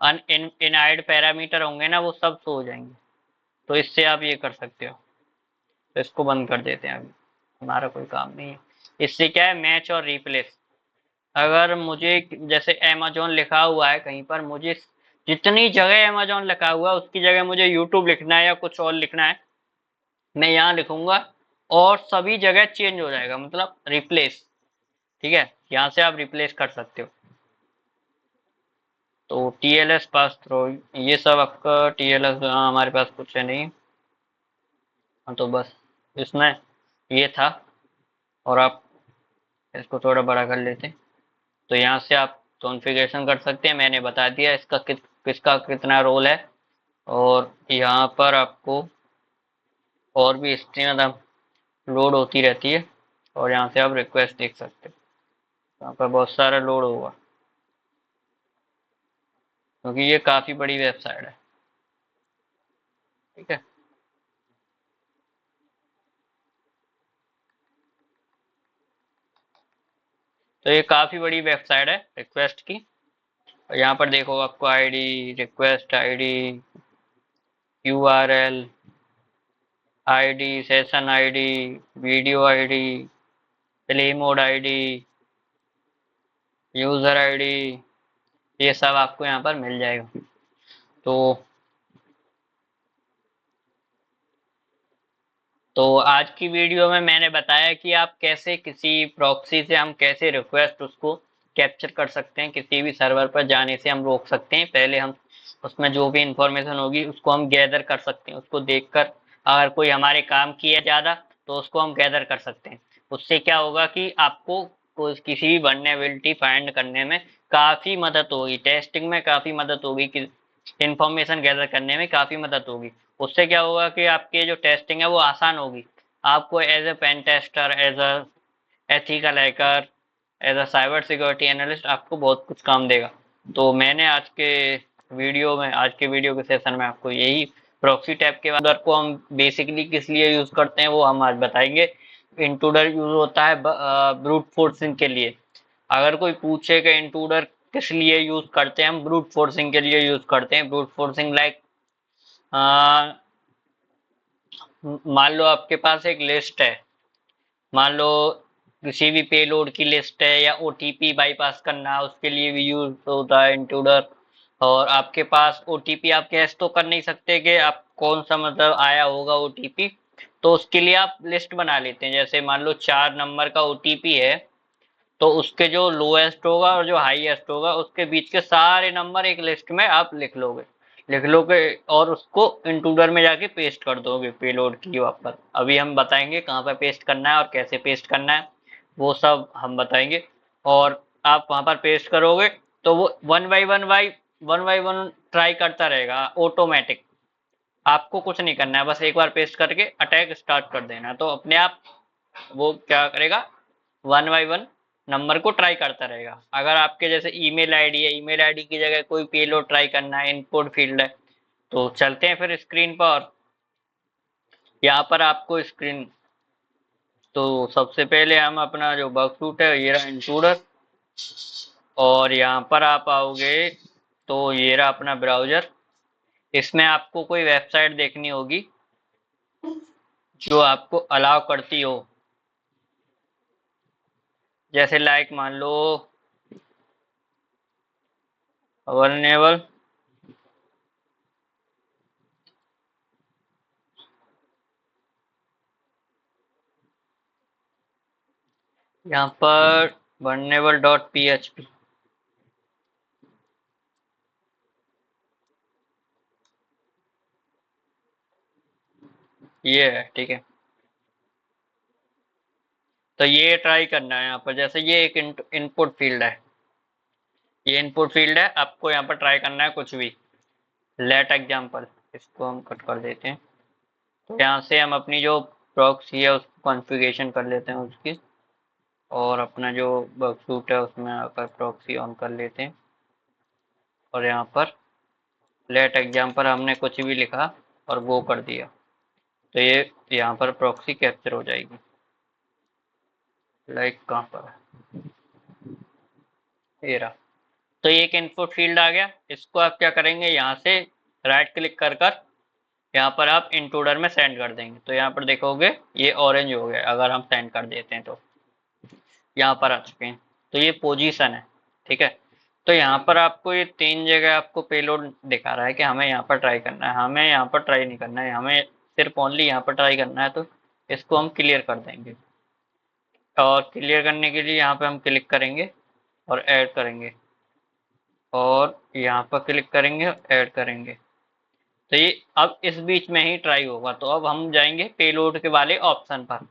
इनआइड पैरामीटर होंगे ना, वो सब शो हो जाएंगे। तो इससे आप ये कर सकते हो। तो इसको बंद कर देते हैं अभी, हमारा कोई काम नहीं है। इससे क्या है, मैच और रिप्लेस, अगर मुझे जैसे अमेजोन लिखा हुआ है कहीं पर, मुझे जितनी जगह अमेजोन लिखा हुआ है उसकी जगह मुझे यूट्यूब लिखना है या कुछ और लिखना है, मैं यहाँ लिखूंगा और सभी जगह चेंज हो जाएगा, मतलब रिप्लेस। ठीक है, यहाँ से आप रिप्लेस कर सकते हो। तो TLS पास थ्रो, ये सब आपका TLS हमारे पास कुछ है नहीं। हाँ, तो बस इसमें ये था। और आप इसको थोड़ा बड़ा कर लेते हैं, तो यहाँ से आप कॉन्फ़िगरेशन कर सकते हैं। मैंने बता दिया इसका किसका कितना रोल है। और यहाँ पर आपको और भी हिस्ट्री मतलब लोड होती रहती है, और यहाँ से आप रिक्वेस्ट देख सकते हो। यहाँ पर बहुत सारा लोड होगा, क्योंकि ये काफ़ी बड़ी वेबसाइट है। ठीक है, तो ये काफ़ी बड़ी वेबसाइट है रिक्वेस्ट की। और यहाँ पर देखो आपको ID, request ID, URL ID, session ID, video ID, play mode ID, user ID, ये सब आपको यहाँ पर मिल जाएगा। तो आज की वीडियो में मैंने बताया कि आप कैसे किसी प्रॉक्सी से हम कैसे रिक्वेस्ट उसको कैप्चर कर सकते हैं, किसी भी सर्वर पर जाने से हम रोक सकते हैं। पहले हम उसमें जो भी इंफॉर्मेशन होगी उसको हम गैदर कर सकते हैं, उसको देखकर अगर कोई हमारे काम की है ज़्यादा तो उसको हम गैदर कर सकते हैं। उससे क्या होगा कि आपको किसी भी वल्नरेबिलिटी फाइंड करने में काफ़ी मदद होगी, टेस्टिंग में काफ़ी मदद होगी कि इंफॉर्मेशन गैदर करने में काफ़ी मदद होगी। उससे क्या होगा कि आपकी जो टेस्टिंग है वो आसान होगी। आपको as a pen tester, as a ethical hacker, as a cyber security analyst आपको बहुत कुछ काम देगा। तो मैंने आज के वीडियो के सेशन में आपको यही प्रॉक्सी टैब के अंदर को हम बेसिकली किस लिए यूज करते हैं वो हम आज बताएंगे। इंट्रूडर यूज होता है ब्रूट फोर्सिंग के लिए। अगर कोई पूछे कि इंट्रूडर किस लिए यूज करते हैं, हम ब्रूट फोर्सिंग के लिए यूज करते हैं। ब्रूट फोर्सिंग लाइक मान लो आपके पास एक लिस्ट है, मान लो किसी भी पेलोड की लिस्ट है या ओटीपी बाईपास करना, उसके लिए भी यूज होता है इंट्रूडर। और आपके पास ओटीपी आप गैस तो कर नहीं सकते कि आप कौन सा मतलब आया होगा ओटीपी, तो उसके लिए आप लिस्ट बना लेते हैं। जैसे मान लो 4 नंबर का ओटीपी है, तो उसके जो लोएस्ट होगा और जो हाईएस्ट होगा उसके बीच के सारे नंबर एक लिस्ट में आप लिख लोगे और उसको इंट्रूडर में जाके पेस्ट कर दोगे पेलोड की वापस। अभी हम बताएंगे कहाँ पे पेस्ट करना है और कैसे पेस्ट करना है, वो सब हम बताएंगे। और आप वहां पर पेस्ट करोगे तो वो वन बाई वन ट्राई करता रहेगा ऑटोमेटिक। आपको कुछ नहीं करना है, बस एक बार पेस्ट करके अटैक स्टार्ट कर देना है, तो अपने आप वो क्या करेगा, वन बाई वन नंबर को ट्राई करता रहेगा। अगर आपके जैसे ईमेल आईडी है, ईमेल आईडी की जगह कोई पेलोड ट्राई करना है, इनपुट फील्ड है, तो चलते हैं फिर स्क्रीन पर। यहाँ पर आपको स्क्रीन, तो सबसे पहले हम अपना जो बगसूट है ये रहा इंट्रूडर, और यहाँ पर आप आओगे तो ये रहा अपना ब्राउजर। इसमें आपको कोई वेबसाइट देखनी होगी जो आपको अलाउ करती हो, जैसे लाइक मान लो वर्नेबल यहाँ पर vulnerable.php, ये है ठीक है। तो ये ट्राई करना है यहाँ पर, जैसे ये एक इनपुट फील्ड है, ये इनपुट फील्ड है, आपको यहाँ पर ट्राई करना है कुछ भी। लेट एग्जाम्पल, इसको हम कट कर देते हैं। तो यहाँ से हम अपनी जो प्रॉक्सी है उसको कॉन्फ़िगरेशन कर लेते हैं उसकी, और अपना जो बगसूट है उसमें आकर प्रॉक्सी ऑन कर लेते हैं। और यहाँ पर लेट एग्जाम्पल हमने कुछ भी लिखा और वो कर दिया, तो ये यहाँ पर प्रॉक्सी कैप्चर हो जाएगी। लाइक कहाँ पर है, ये रहा। तो ये एक इनपुट फील्ड आ गया, इसको आप क्या करेंगे, यहाँ से राइट क्लिक कर कर यहाँ पर आप इंट्रूडर में सेंड कर देंगे। तो यहाँ पर देखोगे ये ऑरेंज हो गया, अगर हम सेंड कर देते हैं तो यहाँ पर आ चुके हैं। तो ये पोजीशन है, ठीक है। तो यहाँ पर आपको ये 3 जगह आपको पेलोड दिखा रहा है कि हमें यहाँ पर ट्राई करना है। हमें यहाँ पर ट्राई नहीं करना है, हमें सिर्फ ओनली यहाँ पर ट्राई करना है। तो इसको हम क्लियर कर देंगे, और क्लियर करने के लिए यहाँ पे हम क्लिक करेंगे और ऐड करेंगे, और यहाँ पर क्लिक करेंगे और ऐड करेंगे। तो ये अब इस बीच में ही ट्राई होगा। तो अब हम जाएंगे पेलोड के वाले ऑप्शन पर।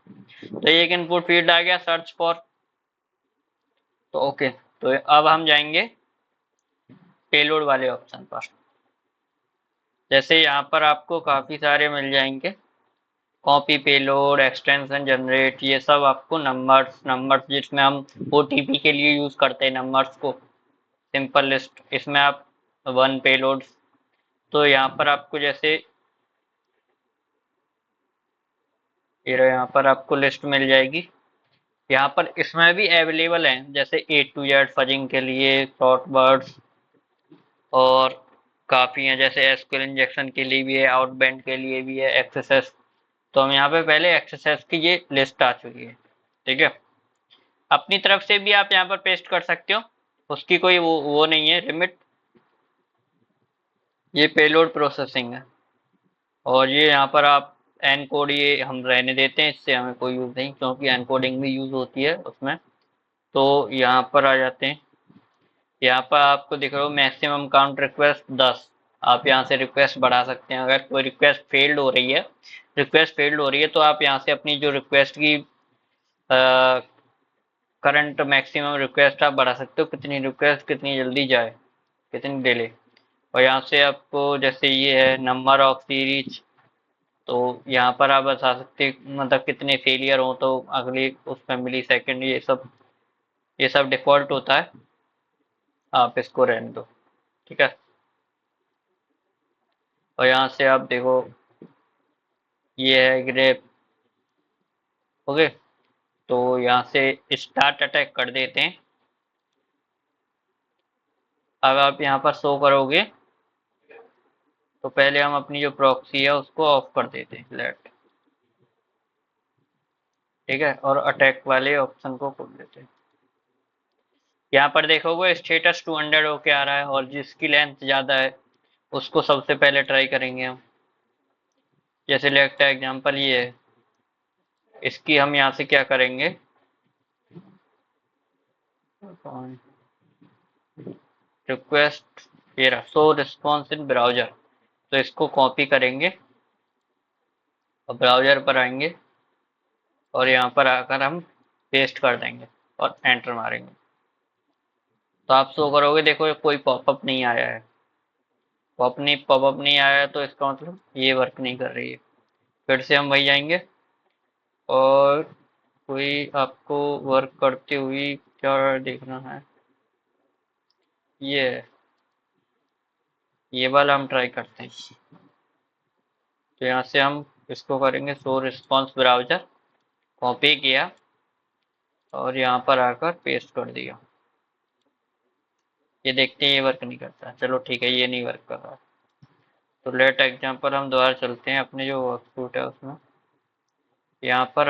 तो एक इनपुट फील्ड आ गया, सर्च फॉर, तो ओके। तो अब हम जाएंगे पेलोड वाले ऑप्शन पर। जैसे यहाँ पर आपको काफ़ी सारे मिल जाएंगे, कॉपी पेलोड, एक्सटेंशन जनरेट, ये सब आपको नंबर्स जिसमें हम ओटीपी के लिए यूज़ करते हैं नंबर्स को, सिंपल लिस्ट, इसमें आप वन पेलोड। तो यहाँ पर आपको जैसे ये यहाँ पर आपको लिस्ट मिल जाएगी। यहाँ पर इसमें भी अवेलेबल है, जैसे A to Z फजिंग के लिए, शॉर्ट वर्ड्स, और काफ़ी हैं, जैसे एसक्यूएल इंजेक्शन के लिए भी है, आउटबाउंड के लिए भी है, एक्सेस। तो हम यहाँ पे पहले एक्सेस की ये लिस्ट आ चुकी है, ठीक है। अपनी तरफ से भी आप यहाँ पर पेस्ट कर सकते हो, उसकी कोई वो नहीं है लिमिट। ये पेलोड प्रोसेसिंग है, और ये यहाँ पर आप एनकोड ये हम रहने देते हैं, इससे हमें कोई यूज़ नहीं, क्योंकि एनकोडिंग भी यूज़ होती है उसमें। तो यहाँ पर आ जाते हैं, यहाँ पर आपको दिख रहा हो मैक्सिमम काउंट रिक्वेस्ट 10। आप यहाँ से रिक्वेस्ट बढ़ा सकते हैं। अगर कोई रिक्वेस्ट फेल्ड हो रही है तो आप यहाँ से अपनी जो रिक्वेस्ट की करंट मैक्सिमम रिक्वेस्ट आप बढ़ा सकते हो, कितनी रिक्वेस्ट कितनी जल्दी जाए, कितनी डिले। और यहाँ से आपको जैसे ये है नंबर ऑफ सीरीज, तो यहाँ पर आप बता सकते मतलब कितने फेलियर हो तो अगले उसमें मिली सेकेंड, ये सब डिफॉल्ट होता है, आप इसको रहने दो। ठीक है। और यहाँ से आप देखो ये है ग्रेप। ओके, तो यहाँ से स्टार्ट अटैक कर देते हैं। अब आप यहाँ पर शो करोगे तो पहले हम अपनी जो प्रॉक्सी है उसको ऑफ कर देते हैं, लेट। ठीक है, और अटैक वाले ऑप्शन को खोल देते हैं। यहाँ पर देखोगे स्टेटस 200 होके आ रहा है, और जिसकी लेंथ ज़्यादा है उसको सबसे पहले ट्राई करेंगे हम। जैसे लेट एग्जांपल ये है, इसकी हम यहाँ से क्या करेंगे, रिक्वेस्ट, ये रहा शो रिस्पॉन्स इन ब्राउजर, तो इसको कॉपी करेंगे और ब्राउजर पर आएंगे और यहाँ पर आकर हम पेस्ट कर देंगे और एंटर मारेंगे। तो आप शो करोगे, देखो कोई पॉपअप नहीं आया है। पॉपअप नहीं आया है तो इसका मतलब ये वर्क नहीं कर रही है। फिर से हम वही जाएंगे और कोई आपको वर्क करती हुई क्या देखना है, ये है, ये वाला हम ट्राई करते हैं। तो यहाँ से हम इसको करेंगे शो रिस्पॉन्स ब्राउजर, कॉपी किया और यहाँ पर आकर पेस्ट कर दिया। ये देखते हैं ये वर्क नहीं करता, चलो ठीक है, ये नहीं वर्क कर रहा। तो लेट एग्जाम्पल हम दोबारा चलते हैं अपने जो वर्कस्पूट है उसमें, यहाँ पर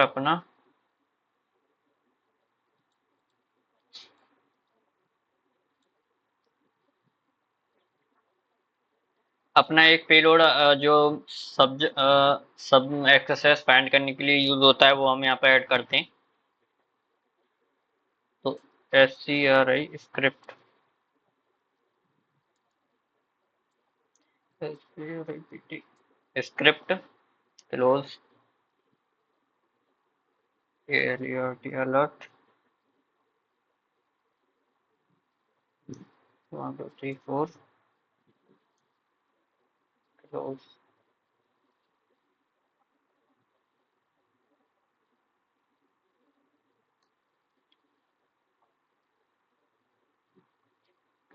अपना एक पेलोड जो सब एक्सेस फाइंड करने के लिए यूज होता है वो हम यहाँ पर ऐड करते हैं। तो SCRI script, script close ALERT alert 1 2 3 4 close.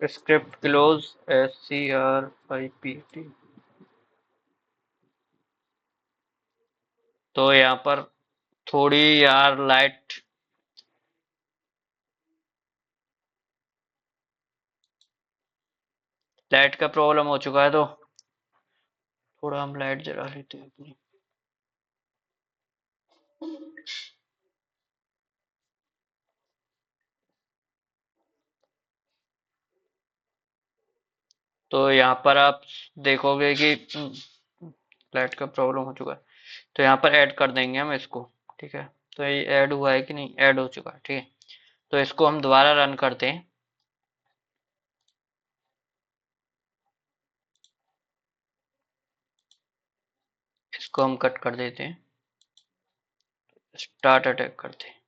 Script close SCRIPT। तो यहाँ पर थोड़ी यार लाइट का प्रॉब्लम हो चुका है, तो थोड़ा हम लाइट जला लेते हैं अपनी। तो यहाँ पर आप देखोगे कि लाइट का प्रॉब्लम हो चुका है, तो यहाँ पर ऐड कर देंगे हम इसको। ठीक है, तो ये ऐड हुआ है कि नहीं, ऐड हो चुका है। ठीक है, तो इसको हम दोबारा रन करते हैं। इसको हम कट कर देते हैं, स्टार्ट अटैक करते हैं।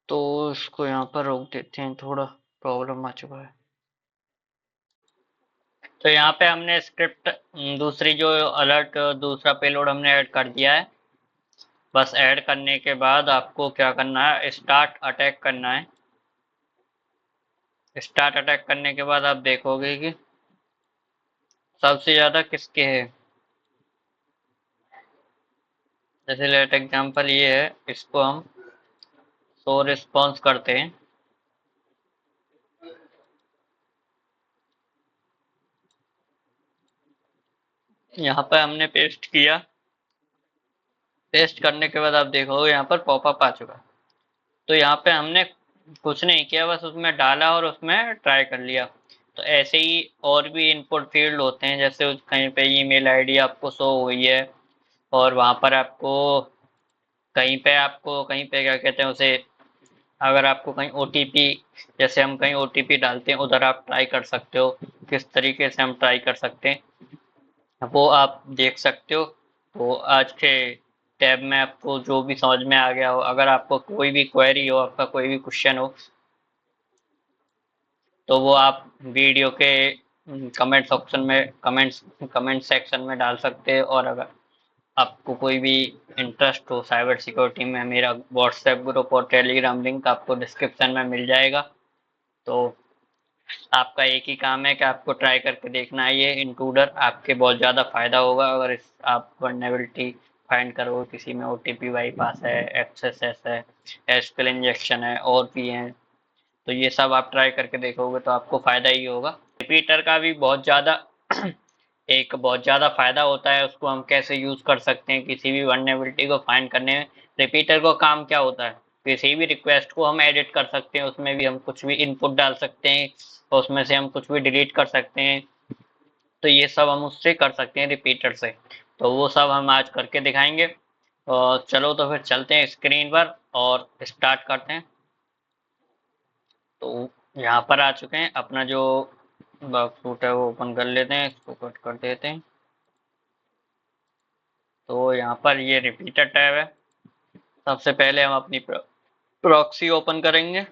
तो इसको यहाँ पर रोक देते हैं, थोड़ा प्रॉब्लम आ चुका है। तो यहाँ पे हमने स्क्रिप्ट दूसरी जो अलर्ट दूसरा पेलोड हमने ऐड कर दिया है। बस ऐड करने के बाद आपको क्या करना है, स्टार्ट अटैक करना है। स्टार्ट अटैक करने के बाद आप देखोगे कि सबसे ज्यादा किसके है। जैसे लेट एग्जांपल ये है, इसको हम शो रिस्पॉन्स करते हैं। यहाँ पर हमने पेस्ट किया, पेस्ट करने के बाद आप देखोगे यहाँ पर पॉपअप आ चुका। तो यहाँ पे हमने कुछ नहीं किया, बस उसमें डाला और उसमें ट्राई कर लिया। तो ऐसे ही और भी इनपुट फील्ड होते हैं, जैसे कहीं पे ईमेल आईडी आपको शो हुई है और वहाँ पर कहीं पे क्या कहते हैं उसे, अगर आपको कहीं ओटीपी, जैसे हम कहीं ओटीपी डालते हैं उधर आप ट्राई कर सकते हो, किस तरीके से हम ट्राई कर सकते हैं वो आप देख सकते हो। तो आज के टैब में आपको जो भी समझ में आ गया हो, अगर आपको कोई भी क्वेरी हो, आपका कोई भी क्वेश्चन हो, तो वो आप वीडियो के कमेंट सेक्शन में कमेंट सेक्शन में डाल सकते हैं। और अगर आपको कोई भी इंटरेस्ट हो साइबर सिक्योरिटी में, मेरा व्हाट्सएप ग्रुप और टेलीग्राम लिंक आपको डिस्क्रिप्शन में मिल जाएगा। तो आपका एक ही काम है कि आपको ट्राई करके देखना है ये इंट्रूडर, आपके बहुत ज़्यादा फायदा होगा अगर इस आप वल्नरेबिलिटी फाइंड करोगे। किसी में ओटीपी बाईपास है, एक्सेस है, एसक्यूएल इंजेक्शन है, और भी हैं। तो ये सब आप ट्राई करके देखोगे तो आपको फायदा ही होगा। रिपीटर का भी बहुत ज़्यादा एक बहुत ज़्यादा फायदा होता है। उसको हम कैसे यूज़ कर सकते हैं किसी भी वल्नरेबिलिटी को फाइंड करने में। रिपीटर को काम क्या होता है, किसी भी रिक्वेस्ट को हम एडिट कर सकते हैं, उसमें भी हम कुछ भी इनपुट डाल सकते हैं और उसमें से हम कुछ भी डिलीट कर सकते हैं। तो ये सब हम उससे कर सकते हैं रिपीटर से। तो वो सब हम आज करके दिखाएंगे। और चलो तो फिर चलते हैं स्क्रीन पर और स्टार्ट करते हैं। तो यहाँ पर आ चुके हैं, अपना जो वर्कफ्रूट है वो ओपन कर लेते हैं, इसको कट कर देते हैं। तो यहाँ पर ये रिपीटर टैब है। सबसे पहले हम अपनी प्रॉक्सी ओपन करेंगे।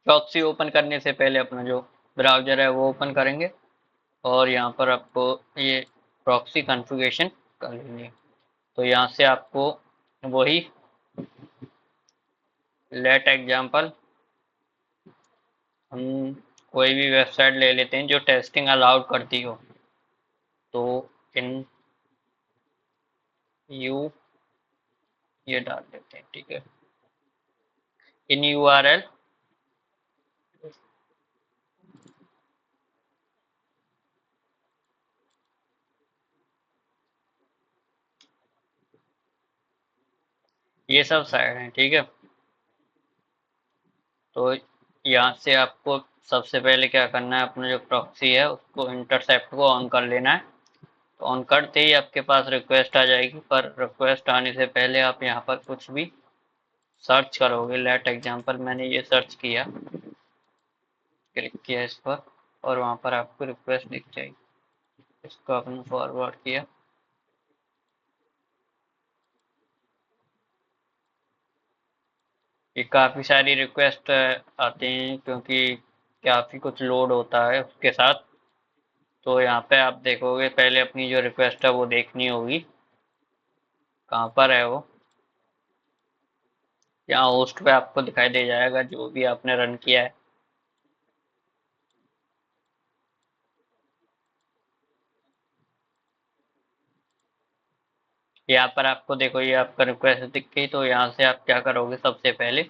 प्रॉक्सी ओपन करने से पहले अपना जो ब्राउजर है वो ओपन करेंगे और यहाँ पर आपको ये प्रॉक्सी कॉन्फ़िगरेशन कर लेंगे। तो यहाँ से आपको वही लेट एग्जाम्पल हम कोई भी वेबसाइट ले लेते हैं जो टेस्टिंग अलाउड करती हो। तो इन यू ये डाल देते हैं, ठीक है। इन यूआरएल ये सब साइड हैं, ठीक है। तो यहाँ से आपको सबसे पहले क्या करना है, अपना जो प्रॉक्सी है उसको इंटरसेप्ट को ऑन कर लेना है। तो ऑन करते ही आपके पास रिक्वेस्ट आ जाएगी, पर रिक्वेस्ट आने से पहले आप यहाँ पर कुछ भी सर्च करोगे। लेट एग्जाम्पल मैंने ये सर्च किया, क्लिक किया इस पर और वहाँ पर आपको रिक्वेस्ट दिख जाएगी। इसको आपने फॉरवर्ड किया। ये काफ़ी सारी रिक्वेस्ट आती हैं क्योंकि काफ़ी कुछ लोड होता है उसके साथ। तो यहाँ पे आप देखोगे, पहले अपनी जो रिक्वेस्ट है वो देखनी होगी, कहाँ पर है वो। यहाँ होस्ट पे आपको दिखाई दे जाएगा जो भी आपने रन किया है। यहाँ पर आपको देखो ये आपका रिक्वेस्ट दिख गई। तो यहाँ से आप क्या करोगे, सबसे पहले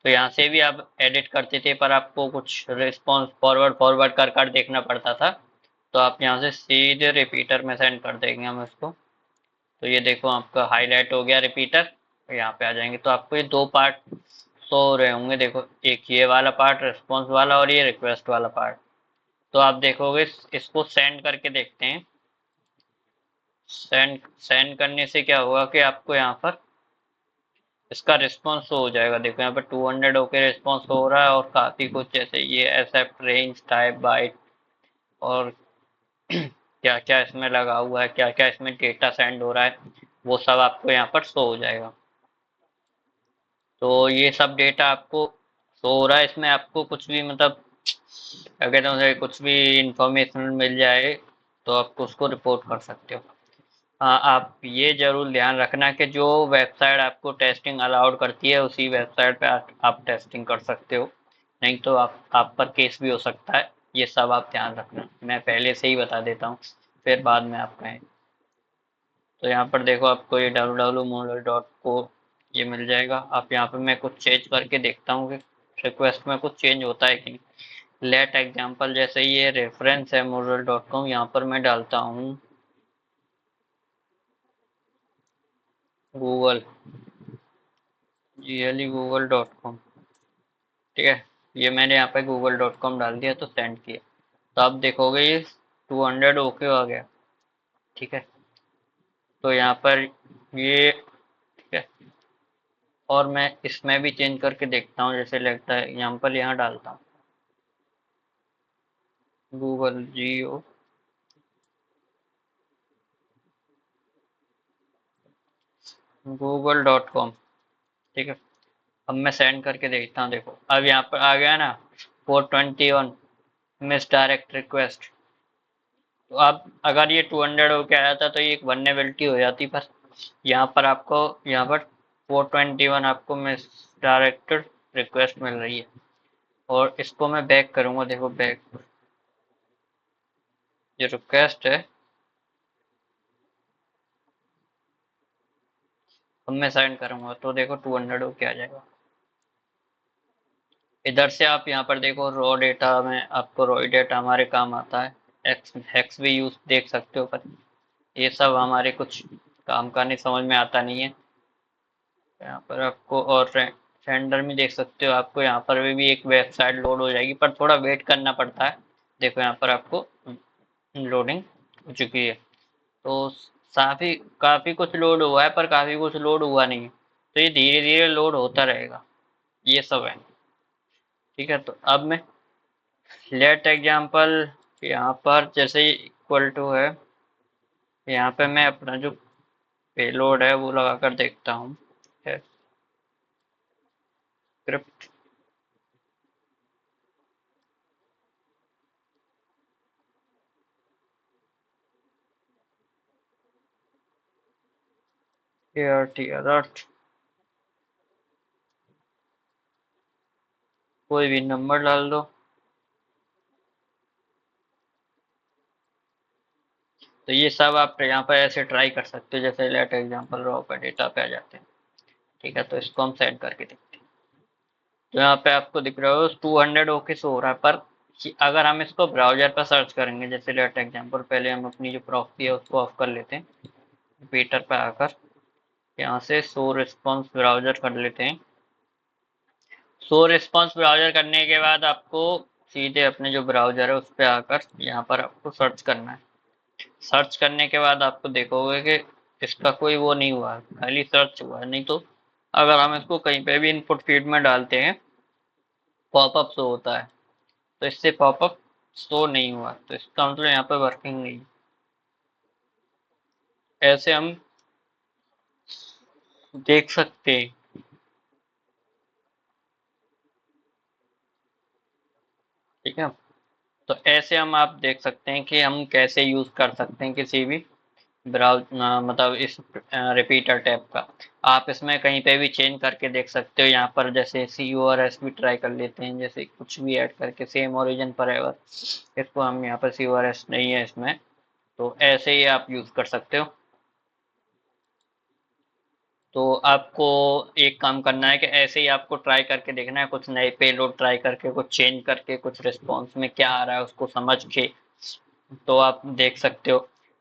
तो यहाँ से भी आप एडिट करते थे पर आपको कुछ रिस्पॉन्स फॉरवर्ड फॉरवर्ड कर कर देखना पड़ता था। तो आप यहाँ से सीधे रिपीटर में सेंड कर देंगे हम इसको। तो ये देखो आपका हाईलाइट हो गया रिपीटर। यहाँ पे आ जाएंगे तो आपको ये दो पार्ट शो हो रहे होंगे। देखो एक ये वाला पार्ट रिस्पॉन्स वाला और ये रिक्वेस्ट वाला पार्ट। तो आप देखोगे इसको सेंड करके देखते हैं। सेंड सेंड करने से क्या होगा कि आपको यहाँ पर इसका रिस्पॉन्स हो जाएगा। देखो यहाँ पर 200 होके रिस्पॉन्स हो रहा है और काफ़ी कुछ जैसे ये एक्सेप्ट रेंज टाइप बाइट और क्या क्या इसमें लगा हुआ है, क्या क्या इसमें डेटा सेंड हो रहा है, वो सब आपको यहाँ पर शो हो जाएगा। तो ये सब डेटा आपको शो हो रहा है। इसमें आपको कुछ भी मतलब अगर उसे कुछ भी इंफॉर्मेशन मिल जाए तो आप उसको रिपोर्ट कर सकते हो। हाँ, आप ये जरूर ध्यान रखना कि जो वेबसाइट आपको टेस्टिंग अलाउड करती है उसी वेबसाइट पे आप टेस्टिंग कर सकते हो, नहीं तो आप पर केस भी हो सकता है। ये सब आप ध्यान रखना, मैं पहले से ही बता देता हूँ, फिर बाद में आप कहें। तो यहाँ पर देखो आपको ये www.moodle.co ये मिल जाएगा। आप यहाँ पे मैं कुछ चेंज करके देखता हूँ कि रिक्वेस्ट में कुछ चेंज होता है कि नहीं। लेट एग्जाम्पल जैसे ये रेफरेंस है moodle.com, यहाँ पर मैं डालता हूँ गूगल gully google.com, ठीक है। ये मैंने यहाँ पे google.com डाल दिया तो सेंड किया। तो आप देखोगे ये 200 ओके आ गया, ठीक है। तो यहाँ पर ये ठीक है। और मैं इसमें भी चेंज करके देखता हूँ, जैसे लगता है यहाँ पर यहाँ डालता हूँ गूगल GO google.com। ठीक है, अब मैं सेंड करके देखता हूँ। देखो अब यहाँ पर आ गया ना 421 मिस डायरेक्ट रिक्वेस्ट। तो अब अगर ये 200 होके आया था तो ये एक वल्नरेबिलिटी हो जाती, पर यहाँ पर आपको यहाँ पर 421 आपको मिस डायरेक्टेड रिक्वेस्ट मिल रही है। और इसको मैं बैक करूँगा। देखो बैक, ये रिक्वेस्ट है, अब मैं सेंड करूँगा तो देखो 200 होके आ जाएगा। इधर से आप यहाँ पर देखो रॉ डेटा में आपको रॉ डेटा हमारे काम आता है। एक्स हेक्स भी यूज देख सकते हो, पर ये सब हमारे कुछ काम का नहीं, समझ में आता नहीं है। यहाँ पर आपको और रेंडर में देख सकते हो, आपको यहाँ पर भी एक वेबसाइट लोड हो जाएगी, पर थोड़ा वेट करना पड़ता है। देखो यहाँ पर आपको लोडिंग हो चुकी है। तो काफी काफी कुछ लोड हुआ है, पर काफी कुछ लोड हुआ नहीं है। तो ये धीरे धीरे लोड होता रहेगा, ये सब है। ठीक है, तो अब मैं लेट एग्जाम्पल यहाँ पर जैसे इक्वल टू है, यहाँ पे मैं अपना जो पेलोड है वो लगा कर देखता हूँ। स्क्रिप्ट ART कोई भी नंबर डाल दो। तो ये सब आप यहाँ पर ऐसे ट्राई कर सकते हो, जैसे लेट एग्जाम्पल रॉ पे डेटा पे आ जाते हैं। ठीक है, तो इसको हम सेंड करके देखते हैं। तो यहाँ पे आपको दिख रहा हो 200 ओके शो हो रहा है, पर अगर हम इसको ब्राउजर पर सर्च करेंगे, जैसे लेट एग्जाम्पल, पहले हम अपनी जो प्रॉक्सी है उसको ऑफ कर लेते हैं। ट्विटर पे आकर यहाँ से शो रिस्पॉन्स ब्राउजर कर लेते हैं। शो रिस्पॉन्स ब्राउजर करने के बाद आपको सीधे अपने जो ब्राउजर है उस पर आकर यहाँ पर आपको सर्च करना है। सर्च करने के बाद आपको देखोगे कि इसका कोई वो नहीं हुआ, खाली सर्च हुआ है। नहीं तो अगर हम इसको कहीं पे भी इनपुट फीड में डालते हैं, पॉपअप शो होता है। तो इससे पॉपअप शो नहीं हुआ, तो इसका मतलब यहाँ पे वर्किंग नहीं। ऐसे हम देख सकते हैं। ठीक है, तो ऐसे हम आप देख सकते हैं कि हम कैसे यूज कर सकते हैं किसी भी ब्राउज मतलब इस रिपीटर टैब का। आप इसमें कहीं पे भी चेंज करके देख सकते हो। यहाँ पर जैसे CORS भी ट्राई कर लेते हैं, जैसे कुछ भी ऐड करके सेम ओरिजिन पर एवर। इसको हम यहाँ पर CORS नहीं है इसमें, तो ऐसे ही आप यूज कर सकते हो। तो आपको एक काम करना है कि ऐसे ही आपको ट्राई करके देखना है, कुछ नए पेलोड ट्राई करके, कुछ चेंज करके, कुछ रिस्पॉन्स में क्या आ रहा है उसको समझ के, तो आप देख सकते हो।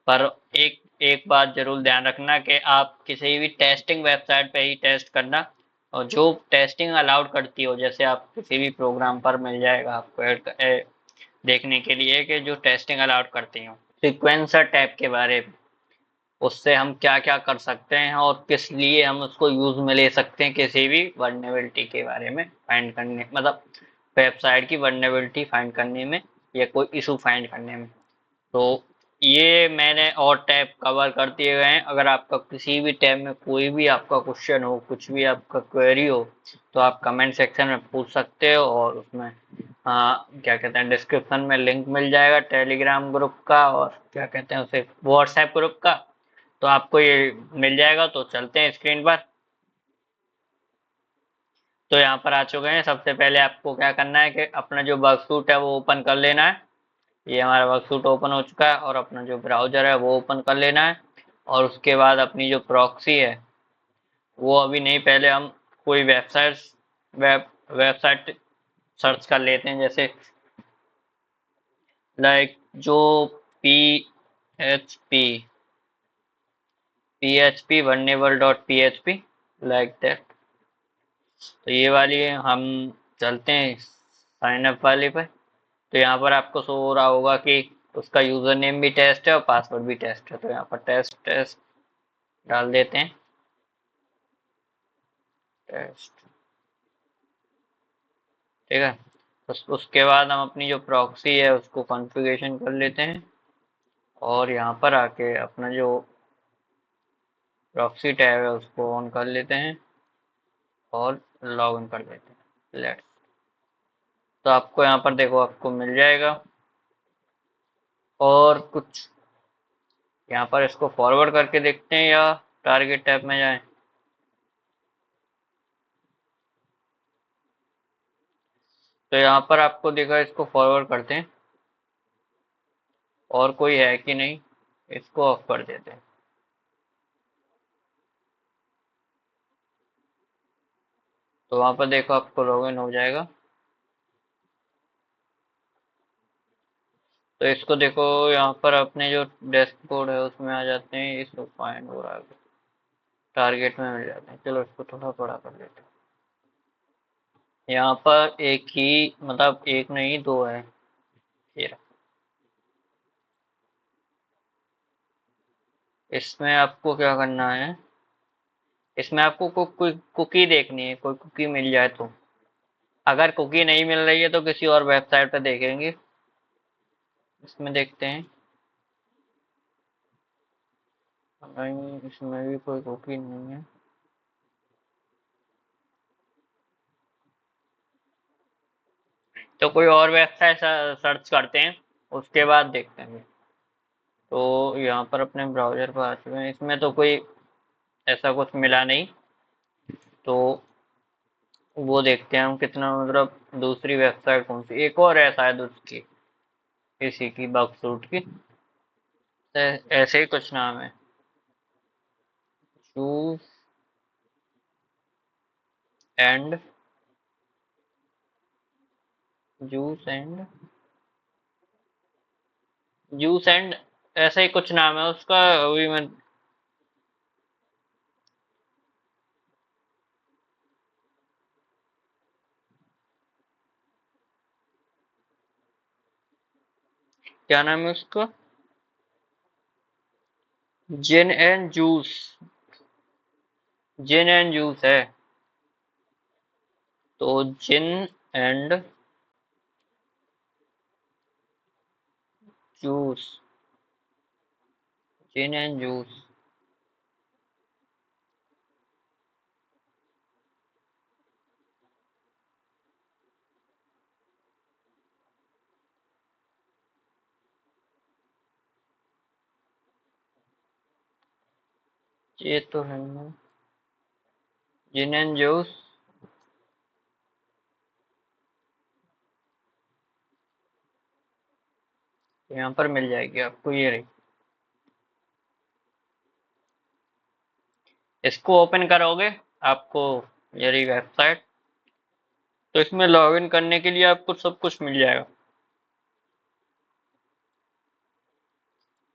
पर एक एक बात जरूर ध्यान रखना कि आप किसी भी टेस्टिंग वेबसाइट पे ही टेस्ट करना, और जो टेस्टिंग अलाउड करती हो, जैसे आप किसी भी प्रोग्राम पर मिल जाएगा आपको देखने के लिए कि जो टेस्टिंग अलाउड करती हो। सीक्वेंसर टैब के बारे में, उससे हम क्या क्या कर सकते हैं और किस लिए हम उसको यूज में ले सकते हैं, किसी भी वर्नेबिलिटी के बारे में फाइंड करने, मतलब वेबसाइट की वर्नेबिलिटी फाइंड करने में या कोई इशू फाइंड करने में। तो ये मैंने और टैब कवर कर दिए गए हैं। अगर आपका किसी भी टैब में कोई भी आपका क्वेश्चन हो, कुछ भी आपका क्वेरी हो, तो आप कमेंट सेक्शन में पूछ सकते हो। और उसमें क्या कहते हैं, डिस्क्रिप्शन में लिंक मिल जाएगा टेलीग्राम ग्रुप का, और क्या कहते हैं उसे, व्हाट्सएप ग्रुप का। तो आपको ये मिल जाएगा। तो चलते हैं स्क्रीन पर। तो यहाँ पर आ चुके हैं। सबसे पहले आपको क्या करना है कि अपना जो वर्कसूट है वो ओपन कर लेना है। ये हमारा वर्कसूट ओपन हो चुका है, और अपना जो ब्राउजर है वो ओपन कर लेना है। और उसके बाद अपनी जो प्रॉक्सी है वो अभी नहीं, पहले हम कोई वेबसाइट सर्च कर लेते हैं, जैसे लाइक जो PHP vulnerable.php लाइक दैट। तो ये वाली हम चलते हैं साइन अप वाले पे। तो यहाँ पर आपको शो हो रहा होगा कि उसका यूजर नेम भी टेस्ट है और पासवर्ड भी टेस्ट है। तो यहाँ पर टेस्ट टेस्ट डाल देते हैं, टेस्ट। ठीक है, तो उसके बाद हम अपनी जो प्रॉक्सी है उसको कॉन्फ़िगरेशन कर लेते हैं। और यहाँ पर आके अपना जो प्रॉक्सी टैब है उसको ऑन कर लेते हैं और लॉग इन कर देते हैं। लेट्स, तो आपको यहाँ पर देखो आपको मिल जाएगा। और कुछ यहाँ पर इसको फॉरवर्ड करके देखते हैं या टारगेट टैब में जाएं। तो यहाँ पर आपको देखा, इसको फॉरवर्ड करते हैं और कोई है कि नहीं, इसको ऑफ कर देते हैं। तो वहां पर देखो आपको लॉगिन हो जाएगा। तो इसको देखो, यहाँ पर अपने जो डैशबोर्ड है उसमें आ जाते हैं, इसको फाइंड हो रहा है, टारगेट में मिल जाते हैं। चलो इसको थोड़ा बड़ा कर लेते हैं। यहाँ पर एक ही, मतलब एक नहीं दो है, ये रहा। इसमें आपको क्या करना है, इसमें आपको कोई कुकी देखनी है, कोई कुकी मिल जाए तो। अगर कुकी नहीं मिल रही है तो किसी और वेबसाइट पे देखेंगे। इसमें देखते हैं, नहीं इसमें भी कोई कुकी नहीं है। तो कोई और वेबसाइट सर्च करते हैं, उसके बाद देखते हैं। तो यहाँ पर अपने ब्राउजर पर आ चुके हैं, इसमें तो कोई ऐसा कुछ मिला नहीं। तो वो देखते हैं हम कितना, मतलब दूसरी वेबसाइट कौन सी, एक और है शायद उसकी, इसी की बगसूट की, ऐसे ही कुछ नाम है। Juice and, juice and, juice and, ऐसा ही कुछ नाम है उसका। अभी मैं, क्या नाम है उसका, gin and juice, gin and juice है। तो gin and juice, gin and juice. ये तो है ना, जिन एंड जूस। यहाँ पर मिल जाएगी आपको, ये रही। इसको ओपन करोगे, आपको ये रही वेबसाइट। तो इसमें लॉगिन करने के लिए आपको सब कुछ मिल जाएगा।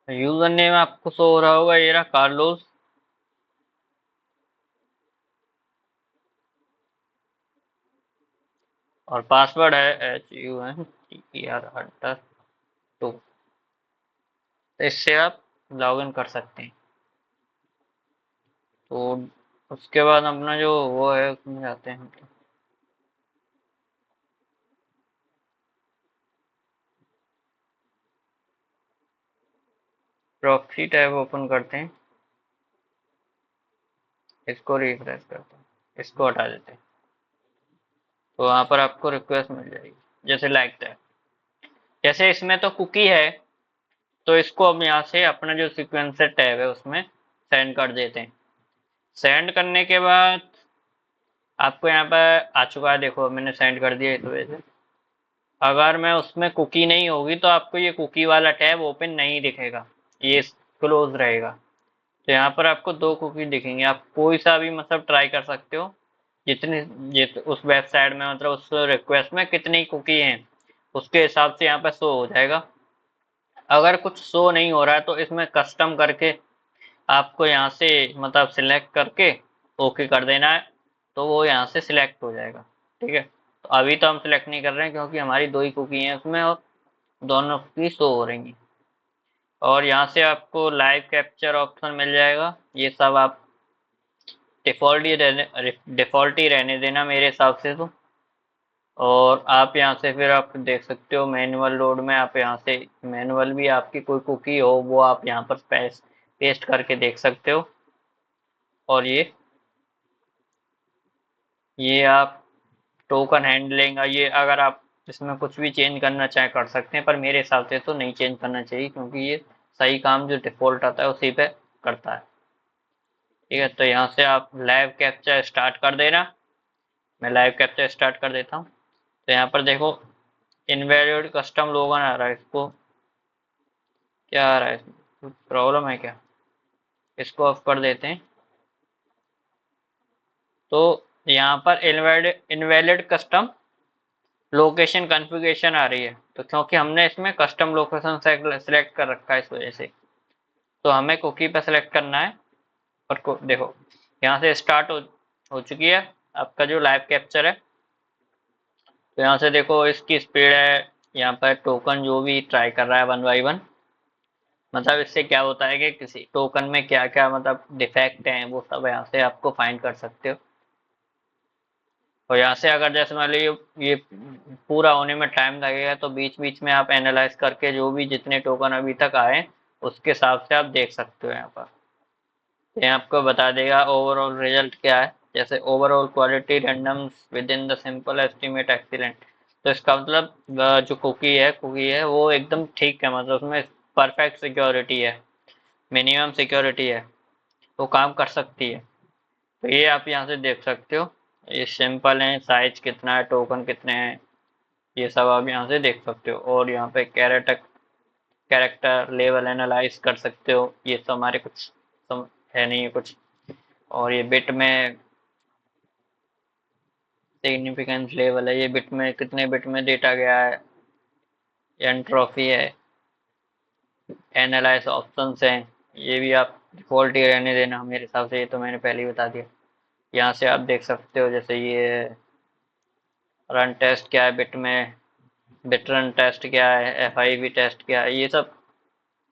यूजर नेम आपको शो हो रहा होगा, ये रहा कार्लोस। और पासवर्ड है HUNTER 2। तो इससे आप लॉगिन कर सकते हैं। तो उसके बाद अपना जो वो है उसमें जाते हैं, प्रॉक्सी टैब ओपन करते हैं, इसको रिफ्रेश करते हैं, इसको हटा देते हैं। तो वहां पर आपको रिक्वेस्ट मिल जाएगी, जैसे लाइक दैट। जैसे इसमें तो कुकी है, तो इसको हम यहाँ से अपना जो सीक्वेंसर टैब है उसमें सेंड कर देते हैं। सेंड करने के बाद आपको यहाँ पर आ चुका है, देखो मैंने सेंड कर दिया इस वजह से। अगर मैं उसमें कुकी नहीं होगी तो आपको ये कुकी वाला टैब ओपन नहीं दिखेगा, ये क्लोज रहेगा। तो यहाँ पर आपको दो कुकी दिखेंगे, आप कोई सा भी मतलब ट्राई कर सकते हो। जितनी उस वेबसाइट में, मतलब उस रिक्वेस्ट में कितनी कुकी हैं, उसके हिसाब से यहाँ पर शो हो जाएगा। अगर कुछ शो नहीं हो रहा है तो इसमें कस्टम करके आपको यहाँ से, मतलब सिलेक्ट करके ओके कर देना है, तो वो यहाँ से सिलेक्ट हो जाएगा। ठीक है, तो अभी तो हम सिलेक्ट नहीं कर रहे हैं क्योंकि हमारी दो ही कुकी हैं उसमें, और दोनों की शो हो रही हैं। और यहाँ से आपको लाइव कैप्चर ऑप्शन मिल जाएगा। ये सब आप डिफॉल्ट ही रहने देना मेरे हिसाब से तो। और आप यहाँ से फिर आप देख सकते हो मैनुअल लोड में, आप यहाँ से मैनुअल भी आपकी कोई कुकी हो वो आप यहाँ पर पेस्ट करके देख सकते हो। और ये आप टोकन हैंडलिंग, ये अगर आप इसमें कुछ भी चेंज करना चाहें कर सकते हैं, पर मेरे हिसाब से तो नहीं चेंज करना चाहिए, क्योंकि ये सही काम जो डिफ़ॉल्ट आता है उसी पे करता है। ठीक है, तो यहाँ से आप लाइव कैप्चा स्टार्ट कर देना। मैं लाइव कैप्चा स्टार्ट कर देता हूँ। तो यहाँ पर देखो इनवैलिड कस्टम लोगन आ रहा है, इसको क्या आ रहा है, इसमें प्रॉब्लम है क्या? इसको ऑफ कर देते हैं। तो यहाँ पर invalid invalid custom location configuration आ रही है, तो क्योंकि हमने इसमें कस्टम लोकेशन सेलेक्ट कर रखा है, इस वजह से तो हमें कुकी पे सेलेक्ट करना है। और देखो यहाँ से स्टार्ट हो चुकी है आपका जो लाइव कैप्चर है। तो यहाँ से देखो इसकी स्पीड है, यहाँ पर टोकन जो भी ट्राई कर रहा है 1 बाई 1, मतलब इससे क्या होता है कि किसी टोकन में क्या क्या मतलब डिफेक्ट हैं वो सब यहाँ से आपको फाइंड कर सकते हो। और यहाँ से अगर जैसे मान लो ये पूरा होने में टाइम लगेगा, तो बीच बीच में आप एनालाइज करके जो भी जितने टोकन अभी तक आए उसके हिसाब से आप देख सकते हो। यहाँ पर ये आपको बता देगा ओवरऑल रिजल्ट क्या है, जैसे overall quality random with in the simple estimate excellent. तो इसका मतलब जो कुकी है वो एकदम ठीक है, मतलब उसमें परफेक्ट सिक्योरिटी है, मिनिमम सिक्योरिटी है, वो काम कर सकती है। तो ये आप यहाँ से देख सकते हो, ये सिंपल है, साइज कितना है, टोकन कितने हैं, ये सब आप यहाँ से देख सकते हो। और यहाँ पे कैरेक्टर लेवल एनालाइज कर सकते हो, ये तो हमारे कुछ है नहीं है कुछ। और ये बिट में सिग्निफिकेंस लेवल है, ये बिट में कितने बिट में डेटा गया है, एंट्रोफी है, एनालाइज ऑप्शंस हैं, ये भी आप डिफॉल्ट ही रहने देना मेरे हिसाब से, ये तो मैंने पहले ही बता दिया। यहाँ से आप देख सकते हो, जैसे ये रन टेस्ट क्या है बिट में, बिट रन टेस्ट क्या है, एफआईवी टेस्ट क्या है, ये सब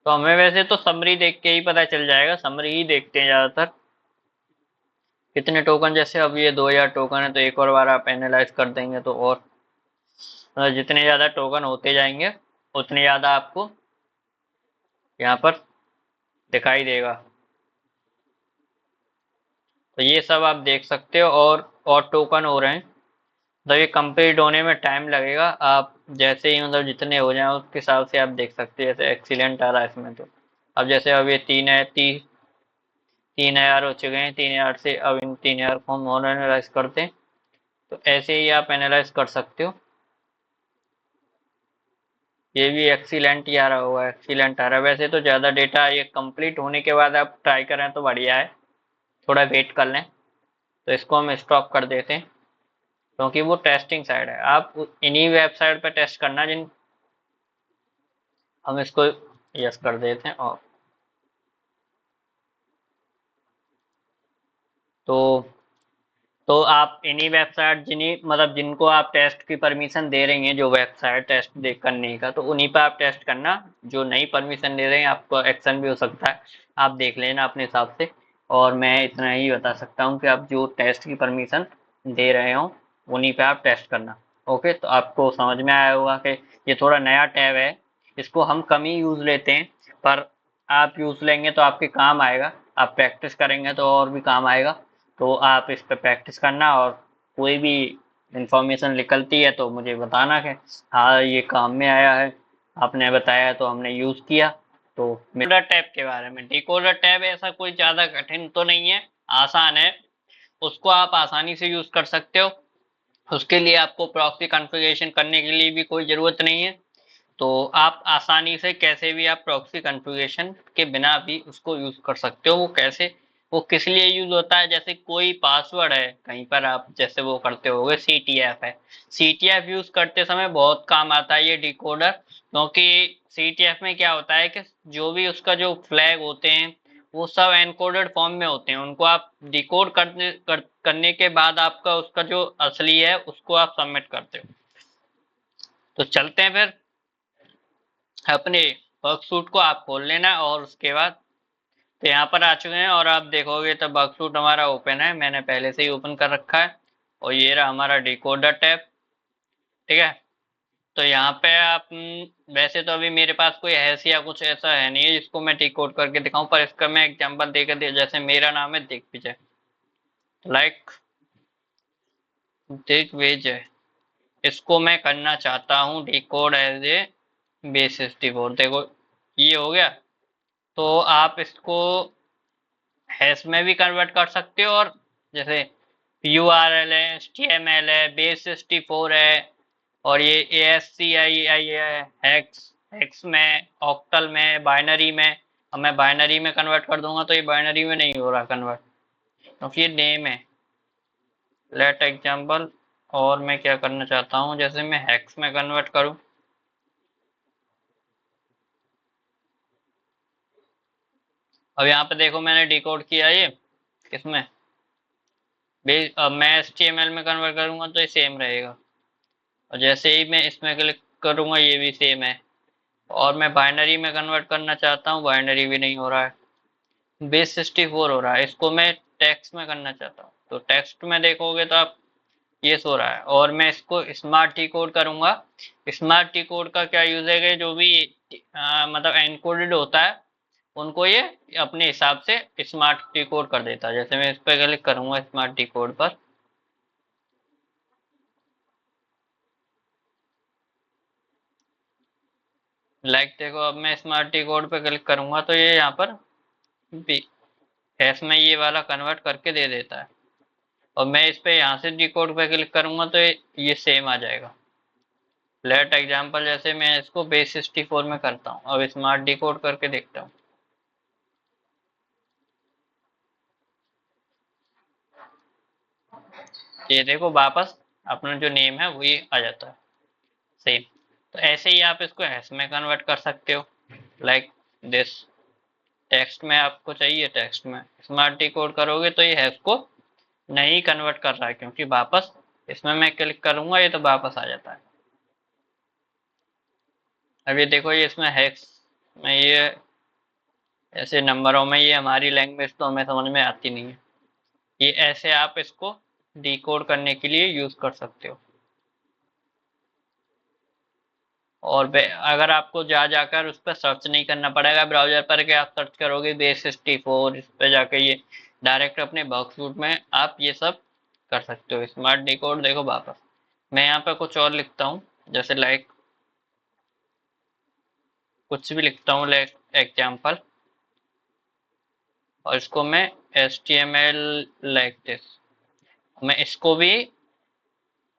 तो हमें वैसे तो समरी देख के ही पता चल जाएगा, समरी ही देखते हैं ज़्यादातर। कितने टोकन, जैसे अब ये 2000 टोकन है, तो एक और बार आप एनालाइज कर देंगे तो और जितने ज़्यादा टोकन होते जाएंगे उतने ज़्यादा आपको यहाँ पर दिखाई देगा। तो ये सब आप देख सकते हो, और टोकन हो रहे हैं, तो ये कंप्लीट होने में टाइम लगेगा। आप जैसे ही मतलब जितने हो जाए उसके हिसाब से आप देख सकते हो, जैसे एक्सीलेंट आ रहा है इसमें। तो अब जैसे अब ये 3,000 हो चुके हैं, 3,000 से अब इन 3,000 को हम और एनालाइज करते हैं, तो ऐसे ही आप एनालाइज कर सकते हो। ये भी एक्सीलेंट ही आ रहा होगा, एक्सीलेंट आ रहा है। वैसे तो ज़्यादा डेटा ये कंप्लीट होने के बाद आप ट्राई करें तो बढ़िया है, थोड़ा वेट कर लें। तो इसको हम स्टॉप कर देते हैं, क्योंकि वो टेस्टिंग साइड है, आप इन्हीं वेबसाइट पर टेस्ट करना जिन, हम इसको यस कर देते हैं। और तो आप इन्हीं वेबसाइट जिन्हीं मतलब जिनको आप टेस्ट की परमिशन दे रही हैं, जो वेबसाइट टेस्ट दे करने का, तो उन्हीं पर आप टेस्ट करना। जो नई परमिशन दे रहे हैं आपको एक्शन भी हो सकता है, आप देख लेना अपने हिसाब से। और मैं इतना ही बता सकता हूँ कि आप जो टेस्ट की परमिशन दे रहे हो उन्हीं पे आप टेस्ट करना। ओके, तो आपको समझ में आया होगा कि ये थोड़ा नया टैब है, इसको हम कम ही यूज़ लेते हैं, पर आप यूज़ लेंगे तो आपके काम आएगा, आप प्रैक्टिस करेंगे तो और भी काम आएगा। तो आप इस पे प्रैक्टिस करना, और कोई भी इंफॉर्मेशन निकलती है तो मुझे बताना कि हाँ ये काम में आया है, आपने बताया तो हमने यूज़ किया। तो डिकोडर टैब के बारे में, डिकोडर टैब ऐसा कोई ज़्यादा कठिन तो नहीं है, आसान है, उसको आप आसानी से यूज़ कर सकते हो। उसके लिए आपको प्रॉक्सी कॉन्फ़िगरेशन करने के लिए भी कोई ज़रूरत नहीं है। तो आप आसानी से कैसे भी आप प्रॉक्सी कॉन्फ़िगरेशन के बिना भी उसको यूज़ कर सकते हो। वो कैसे, वो किस लिए यूज़ होता है, जैसे कोई पासवर्ड है कहीं पर, आप जैसे वो करते होगे, सीटीएफ है, सीटीएफ यूज़ करते समय बहुत काम आता है ये डिकोडर, क्योंकि सीटीएफ में क्या होता है कि जो भी उसका जो फ्लैग होते हैं वो सब एनकोडेड फॉर्म में होते हैं, उनको आप डिकोड करने के बाद आपका उसका जो असली है उसको आप सबमिट करते हो। तो चलते हैं फिर, अपने वर्कसूट को आप खोल लेना, और उसके बाद तो यहाँ पर आ चुके हैं, और आप देखोगे तो वर्कसूट हमारा ओपन है, मैंने पहले से ही ओपन कर रखा है। और ये रहा हमारा डिकोडर टैब। ठीक है, तो यहाँ पे आप वैसे तो अभी मेरे पास कोई हैश या कुछ ऐसा है नहीं है जिसको मैं डिकोड करके दिखाऊं, पर इसका मैं एग्जांपल देकर दिया। जैसे मेरा नाम है दिग्विजय, लाइक दिग्विजय, इसको मैं करना चाहता हूँ डिकोड एज ए बेस 64। देखो ये हो गया। तो आप इसको हैश में भी कन्वर्ट कर सकते हो, और जैसे URL है, HTML है, बेस 64 है, और ये ASCII है, हेक्स, हेक्स में, ऑक्टल में, बाइनरी में। अब मैं बाइनरी में कन्वर्ट कर दूंगा तो ये बाइनरी में नहीं हो रहा कन्वर्ट, क्योंकि ये नेम है। लेट एग्जांपल, और मैं क्या करना चाहता हूँ, जैसे मैं हेक्स में कन्वर्ट करूँ। अब यहाँ पे देखो मैंने डिकोड किया ये किसमें, अब मैं HTML में कन्वर्ट करूंगा तो ये सेम रहेगा, और जैसे ही मैं इसमें क्लिक करूंगा ये भी सेम है। और मैं बाइनरी में कन्वर्ट करना चाहता हूँ, बाइनरी भी नहीं हो रहा है, बेस 64 हो रहा है। इसको मैं टेक्स्ट में करना चाहता हूँ, तो टेक्स्ट में देखोगे तो आप ये सो रहा है। और मैं इसको स्मार्ट टी कोड करूंगा। स्मार्ट टी कोड का क्या यूज है कि जो भी मतलब एनकोडेड होता है उनको ये अपने हिसाब से स्मार्ट टी कोड कर देता है। जैसे मैं इस पर क्लिक करूंगा स्मार्ट टी कोड पर, लाइक देखो अब मैं स्मार्ट टी कोड पे क्लिक करूंगा तो ये यहाँ पर हैश में ये वाला कन्वर्ट करके दे देता है। और मैं इस पे यहाँ से डी कोड पे क्लिक करूंगा तो ये सेम आ जाएगा। लेट एग्जांपल, जैसे मैं इसको बेस 64 में करता हूँ, अब स्मार्ट डी कोड करके देखता हूँ। ये देखो वापस अपना जो नेम है वही आ जाता है सेम। तो ऐसे ही आप इसको हैश में कन्वर्ट कर सकते हो, लाइक दिस। टेक्स्ट में आपको चाहिए, टेक्स्ट में स्मार्ट डी कोड करोगे तो ये हैश को नहीं कन्वर्ट कर रहा है, क्योंकि वापस इसमें मैं क्लिक करूंगा ये तो वापस आ जाता है। अब ये देखो ये इसमें हेक्स में ये ऐसे नंबरों में, ये हमारी लैंग्वेज तो हमें समझ में आती नहीं है। ये ऐसे आप इसको डिकोड करने के लिए यूज कर सकते हो। और अगर आपको जा जाकर उस पर सर्च नहीं करना पड़ेगा ब्राउजर पर, कि आप सर्च करोगे बेस 64, इस पे जाके ये डायरेक्ट अपने वर्कसूट में आप ये सब कर सकते हो स्मार्ट डिकोड। देखो वापस मैं यहाँ पे कुछ और लिखता हूँ, जैसे लाइक कुछ भी लिखता हूँ, लाइक एग्जाम्पल, और इसको मैं HTML लाइक दिस। मैं इसको भी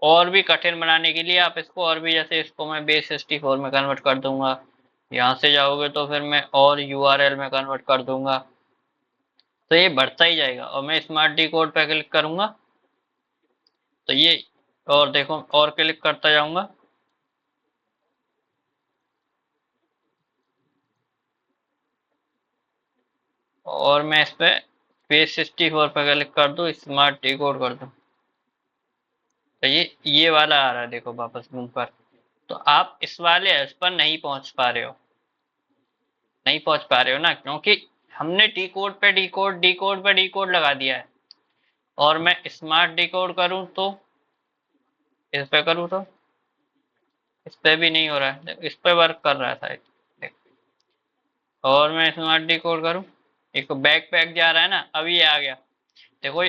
और भी कठिन बनाने के लिए आप इसको और भी, जैसे इसको मैं बेस 64 में कन्वर्ट कर दूंगा, यहाँ से जाओगे तो फिर मैं और URL में कन्वर्ट कर दूंगा, तो ये बढ़ता ही जाएगा। और मैं स्मार्ट डी कोड पे क्लिक करूंगा तो ये, और देखो और क्लिक करता जाऊंगा, और मैं इस पे बेस 64 पे क्लिक कर दूं, स्मार्ट डी कोड कर दूं, तो ये वाला आ रहा है देखो वापस मुंह पर। तो आप इस वाले एड्स पर नहीं पहुंच पा रहे हो, नहीं पहुंच पा रहे हो ना, क्योंकि हमने डी कोड पे डी कोड, डी कोड पे डी कोड लगा दिया है। और मैं स्मार्ट डी कोड करूं तो, इस पे करूं तो इस पे भी नहीं हो रहा है, इस पे वर्क कर रहा था। और मैं स्मार्ट डी कोड करूं, एक बैक पैक जा रहा है ना, अब ये आ गया। देखो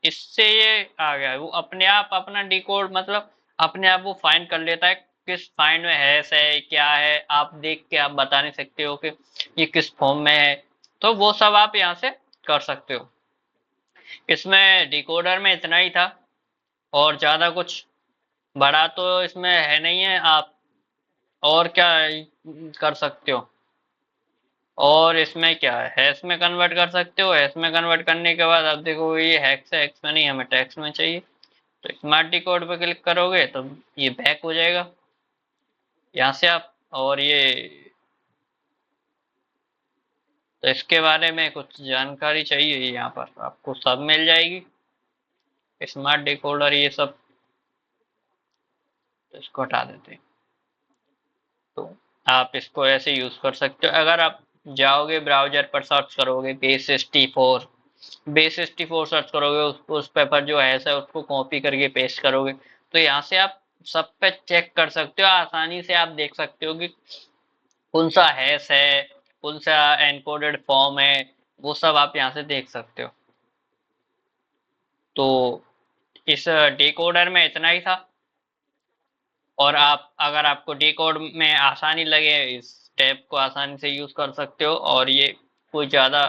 इससे ये आ गया, वो अपने आप अपना डी कोड मतलब अपने आप वो फाइंड कर लेता है किस फाइंड में है क्या है। आप देख के आप बता नहीं सकते हो कि ये किस फॉर्म में है, तो वो सब आप यहाँ से कर सकते हो। इसमें डिकोडर में इतना ही था, और ज्यादा कुछ बड़ा तो इसमें है नहीं है। आप और क्या कर सकते हो, और इसमें क्या है, हैश में कन्वर्ट कर सकते हो। हैश में कन्वर्ट करने के बाद आप देखो ये हैश है, हैश में नहीं, हमें टेक्स्ट में चाहिए, तो स्मार्ट डी कोड पे क्लिक करोगे तो ये बैक हो जाएगा यहाँ से आप। और ये, तो इसके बारे में कुछ जानकारी चाहिए यहाँ पर आपको सब मिल जाएगी, स्मार्ट डी कोडर ये सब। तो इसको हटा देते हैं, तो आप इसको ऐसे यूज कर सकते हो। अगर आप जाओगे ब्राउजर पर सर्च करोगे बेस 64, बेस 64 सर्च करोगे, उस पेपर जो है उसको कॉपी करके पेस्ट करोगे, तो यहाँ से आप सब पे चेक कर सकते हो, आसानी से आप देख सकते हो कि कौन सा हैश है, कौन सा एनकोडेड फॉर्म है, वो सब आप यहाँ से देख सकते हो। तो इस डिकोडर में इतना ही था। और आप अगर आपको डिकोड में आसानी लगे, इस टैब को आसानी से यूज कर सकते हो। और ये कोई ज्यादा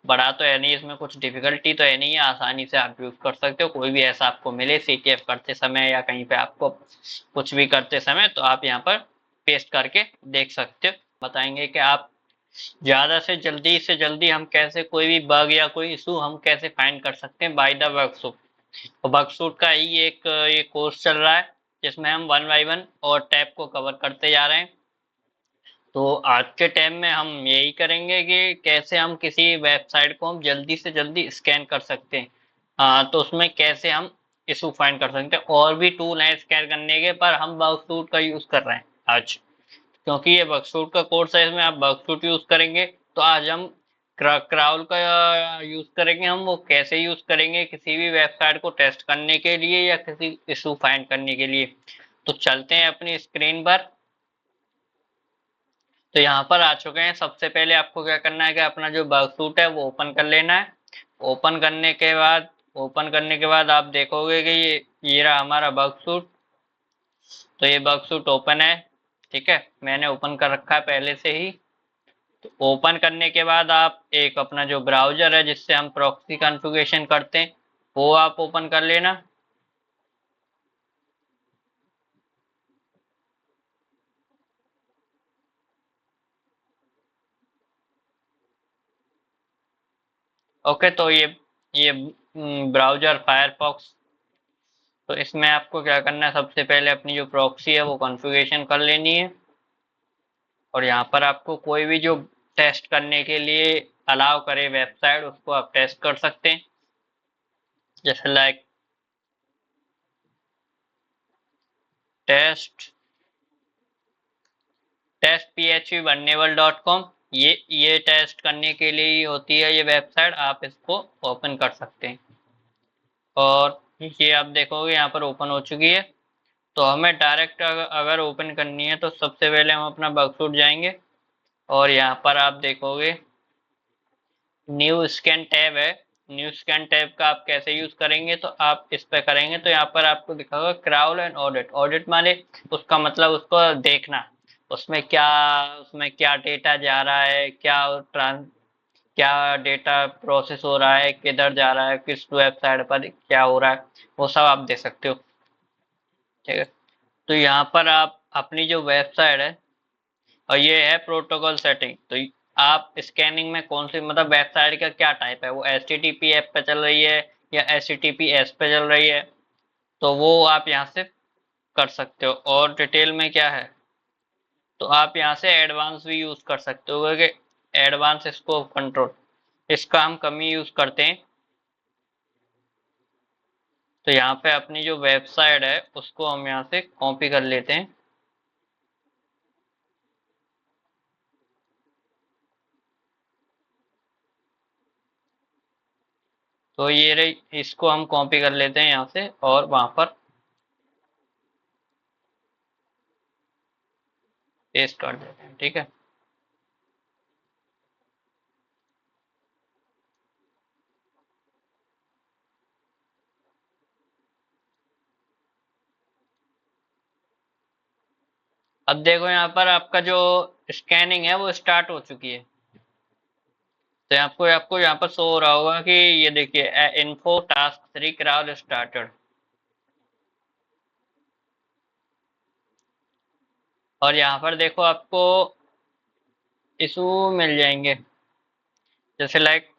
बड़ा तो है नहीं, इसमें कुछ डिफिकल्टी तो है नहीं है, आसानी से आप यूज कर सकते हो। कोई भी ऐसा आपको मिले सीटीएफ करते समय या कहीं पे आपको कुछ भी करते समय, तो आप यहाँ पर पेस्ट करके देख सकते हो। बताएंगे कि आप ज्यादा से जल्दी हम कैसे कोई भी बग या कोई इशू हम कैसे फाइंड कर सकते हैं बाय द वर्कशॉप। तो बगसूट का ही एक ये कोर्स चल रहा है, जिसमें हम वन बाय वन और टैब को कवर करते जा रहे हैं। तो आज के टाइम में हम यही करेंगे कि कैसे हम किसी वेबसाइट को हम जल्दी से जल्दी स्कैन कर सकते हैं। तो उसमें कैसे हम इशू फाइंड कर सकते हैं। और भी टूल हैं स्कैन करने के, पर हम बगसूट का यूज कर रहे हैं आज, क्योंकि ये बगसूट का कोर्स है, इसमें आप बगसूट यूज करेंगे। तो आज हम क्राउल का यूज करेंगे। हम वो कैसे यूज करेंगे किसी भी वेबसाइट को टेस्ट करने के लिए या किसी इशू फाइंड करने के लिए। तो चलते हैं अपनी स्क्रीन पर। तो यहाँ पर आ चुके हैं। सबसे पहले आपको क्या करना है कि अपना जो बगसूट है वो ओपन कर लेना है। ओपन करने के बाद आप देखोगे कि ये रहा हमारा बगसूट। तो ये बगसूट ओपन है, ठीक है, मैंने ओपन कर रखा है पहले से ही। तो ओपन करने के बाद आप एक अपना जो ब्राउजर है जिससे हम प्रॉक्सी कॉन्फ़िगरेशन करते हैं, वो आप ओपन कर लेना। ओके, तो ये ब्राउजर फायरफॉक्स। तो इसमें आपको क्या करना है, सबसे पहले अपनी जो प्रॉक्सी है वो कॉन्फ़िगरेशन कर लेनी है। और यहाँ पर आपको कोई भी जो टेस्ट करने के लिए अलाउ करे वेबसाइट, उसको आप टेस्ट कर सकते हैं। जैसे लाइक टेस्ट टेस्ट phpvulnerable.com, ये टेस्ट करने के लिए ही होती है ये वेबसाइट। आप इसको ओपन कर सकते हैं। और ये आप देखोगे यहाँ पर ओपन हो चुकी है। तो हमें डायरेक्ट अगर ओपन करनी है तो सबसे पहले हम अपना बगसूट जाएंगे। और यहाँ पर आप देखोगे न्यू स्कैन टैब है। न्यू स्कैन टैब का आप कैसे यूज करेंगे, तो आप इस पे करेंगे तो यहाँ पर आपको दिखागा क्राउल एंड ऑडिट। ऑडिट माने उसका मतलब उसको देखना, उसमें क्या डेटा जा रहा है, क्या डेटा प्रोसेस हो रहा है, किधर जा रहा है, किस वेबसाइट पर क्या हो रहा है, वो सब आप देख सकते हो। ठीक है, तो यहाँ पर आप अपनी जो वेबसाइट है, और ये है प्रोटोकॉल सेटिंग। तो आप स्कैनिंग में कौन सी मतलब वेबसाइट का क्या टाइप है, वो HTTP ऐप पे चल रही है या HTTPS पे चल रही है, तो वो आप यहाँ से कर सकते हो। और डिटेल में क्या है, तो आप यहाँ से एडवांस भी यूज कर सकते हो, क्योंकि एडवांस स्कोप कंट्रोल इसका हम कम ही यूज करते हैं। तो यहाँ पे अपनी जो वेबसाइट है उसको हम यहाँ से कॉपी कर लेते हैं। तो ये रही, इसको हम कॉपी कर लेते हैं यहाँ से और वहां पर पेस्ट कर देते हैं। ठीक है, अब देखो यहाँ पर आपका जो स्कैनिंग है वो स्टार्ट हो चुकी है। तो आपको आपको यहाँ पर शो हो रहा होगा कि ये देखिए इन्फो टास्क 3 क्राउड स्टार्टेड। और यहाँ पर देखो आपको इशू मिल जाएंगे, जैसे लाइक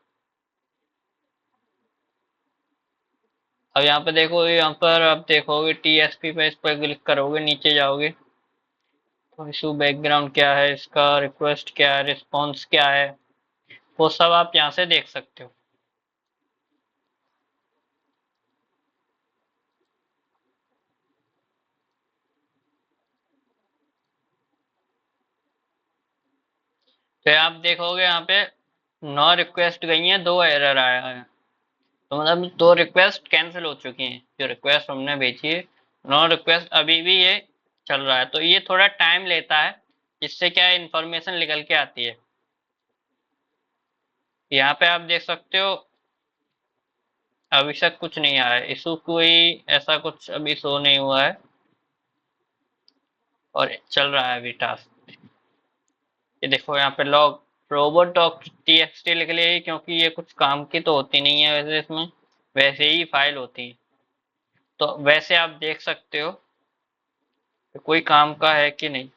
अब यहाँ पे देखो, यहाँ पर आप देखोगे TSP पे, इस पर क्लिक करोगे, नीचे जाओगे तो इशू बैकग्राउंड क्या है, इसका रिक्वेस्ट क्या है, रिस्पॉन्स क्या है, वो सब आप यहाँ से देख सकते हो। तो आप देखोगे यहाँ पे 9 रिक्वेस्ट गई हैं, 2 एरर आया है। तो मतलब 2 रिक्वेस्ट कैंसिल हो चुकी हैं, जो रिक्वेस्ट हमने भेजी है नो रिक्वेस्ट अभी भी ये चल रहा है, तो ये थोड़ा टाइम लेता है, जिससे क्या इंफॉर्मेशन निकल के आती है। यहाँ पे आप देख सकते हो अभी तक कुछ नहीं आया है, इशू कोई ऐसा कुछ अभी शो नहीं हुआ है और चल रहा है अभी टास्क। ये देखो यहाँ पे लॉग रोबोट डॉक टीएक्सटी लिख लिए, क्योंकि ये कुछ काम की तो होती नहीं है वैसे, इसमें वैसे ही फाइल होती है, तो वैसे आप देख सकते हो कि कोई काम का है कि नहीं।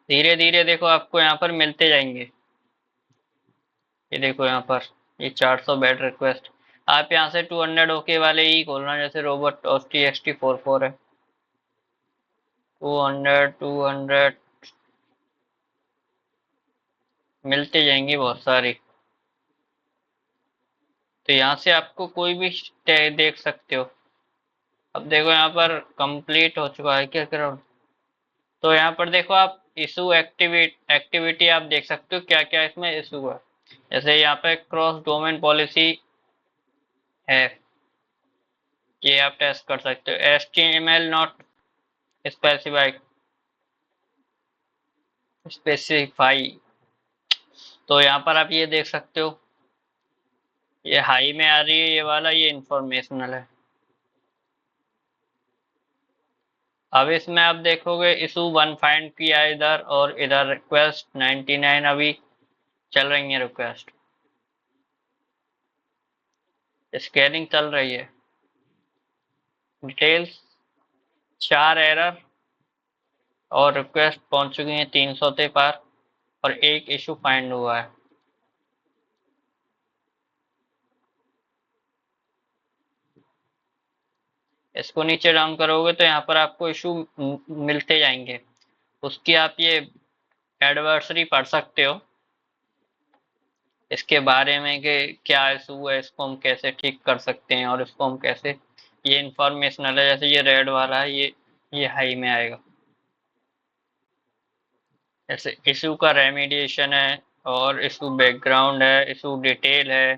धीरे धीरे देखो आपको यहाँ पर मिलते जाएंगे। ये देखो यहाँ पर ये 400 बेड रिक्वेस्ट, आप यहाँ से 200 ओके वाले ही खोलना, जैसे रोबोट और टी एक्स टी 44 है। 200 मिलते जाएंगे बहुत सारी। तो यहाँ से आपको कोई भी देख सकते हो। अब देखो यहाँ पर कंप्लीट हो चुका है क्या करो, तो यहाँ पर देखो आप इशू एक्टिविटी आप देख सकते हो क्या क्या इसमें इशू है। जैसे यहाँ पे क्रॉस डोमेन पॉलिसी है, ये आप टेस्ट कर सकते हो। HTML नॉट स्पेसिफाई, तो यहाँ पर आप ये देख सकते हो, ये हाई में आ रही है ये वाला, ये इंफॉर्मेशनल है। अब इसमें आप देखोगे इशू 1 फाइंड किया इधर, और इधर रिक्वेस्ट 99 अभी चल रही है रिक्वेस्ट, स्कैनिंग चल रही है। डिटेल्स 4 एरर और रिक्वेस्ट पहुंच चुकी हैं 300 से पार, और एक इशू फाइंड हुआ है। इसको नीचे डाउन करोगे तो यहाँ पर आपको इशू मिलते जाएंगे, उसकी आप ये एडवर्सरी पढ़ सकते हो इसके बारे में कि क्या इशू है, इसको हम कैसे ठीक कर सकते हैं, और इसको हम कैसे, ये इंफॉर्मेशनल है। जैसे ये रेड वाला है, ये हाई में आएगा। जैसे इशू का रेमिडिएशन है, और इशू बैकग्राउंड है, इशू डिटेल है।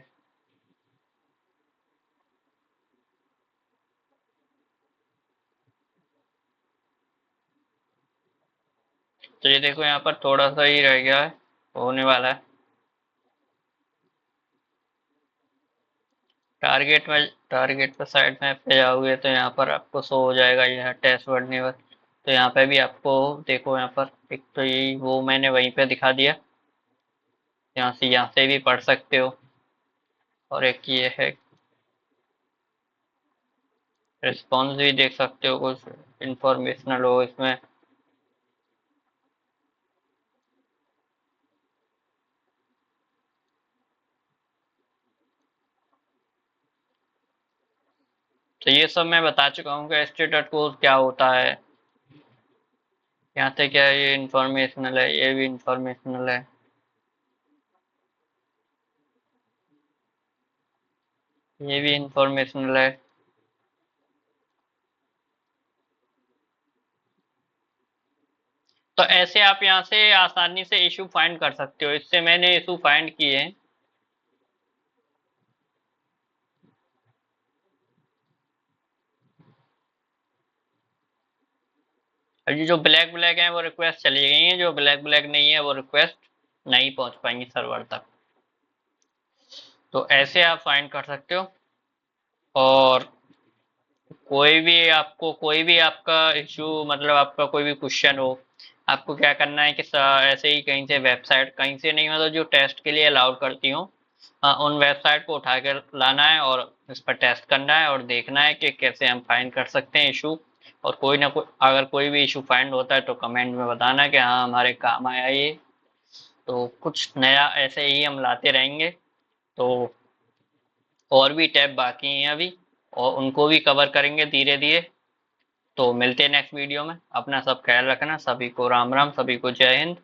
तो ये देखो यहाँ पर थोड़ा सा ही रह गया है, होने वाला है। टारगेट पर साइड मैप पे जाओगे तो यहाँ पर आपको शो हो जाएगा यह टेस्ट वर्नेबल। तो यहाँ पे भी आपको देखो, यहाँ पर एक तो यही वो मैंने वहीं पे दिखा दिया, यहाँ से भी पढ़ सकते हो। और एक ये है रिस्पॉन्स भी देख सकते हो, कुछ इंफॉर्मेशनल हो इसमें। तो ये सब मैं बता चुका हूँ कि स्टेटस कोड क्या होता है। यहाँ से क्या है, ये इंफॉर्मेशनल है, ये भी इंफॉर्मेशनल है। ये भी इंफॉर्मेशनल है। तो ऐसे आप यहाँ से आसानी से इशू फाइंड कर सकते हो, इससे मैंने इशू फाइंड किए हैं। और ये जो ब्लैक ब्लैक है वो रिक्वेस्ट चली गई है, जो ब्लैक ब्लैक नहीं है वो रिक्वेस्ट नहीं पहुंच पाएंगी सर्वर तक। तो ऐसे आप फाइंड कर सकते हो। और कोई भी आपका इशू, मतलब आपका कोई भी क्वेश्चन हो, आपको क्या करना है कि ऐसे ही कहीं से वेबसाइट, कहीं से नहीं मतलब जो टेस्ट के लिए अलाउड करती हूँ, उन वेबसाइट को उठा कर लाना है और इस पर टेस्ट करना है, और देखना है कि कैसे हम फाइंड कर सकते हैं इशू। और कोई ना कोई, अगर कोई भी इशू फाइंड होता है तो कमेंट में बताना कि हाँ हमारे काम आया ये। तो कुछ नया ऐसे ही हम लाते रहेंगे। तो और भी टैब बाकी हैं अभी, और उनको भी कवर करेंगे धीरे धीरे। तो मिलते हैं नेक्स्ट वीडियो में। अपना सब ख्याल रखना। सभी को राम राम, सभी को जय हिंद।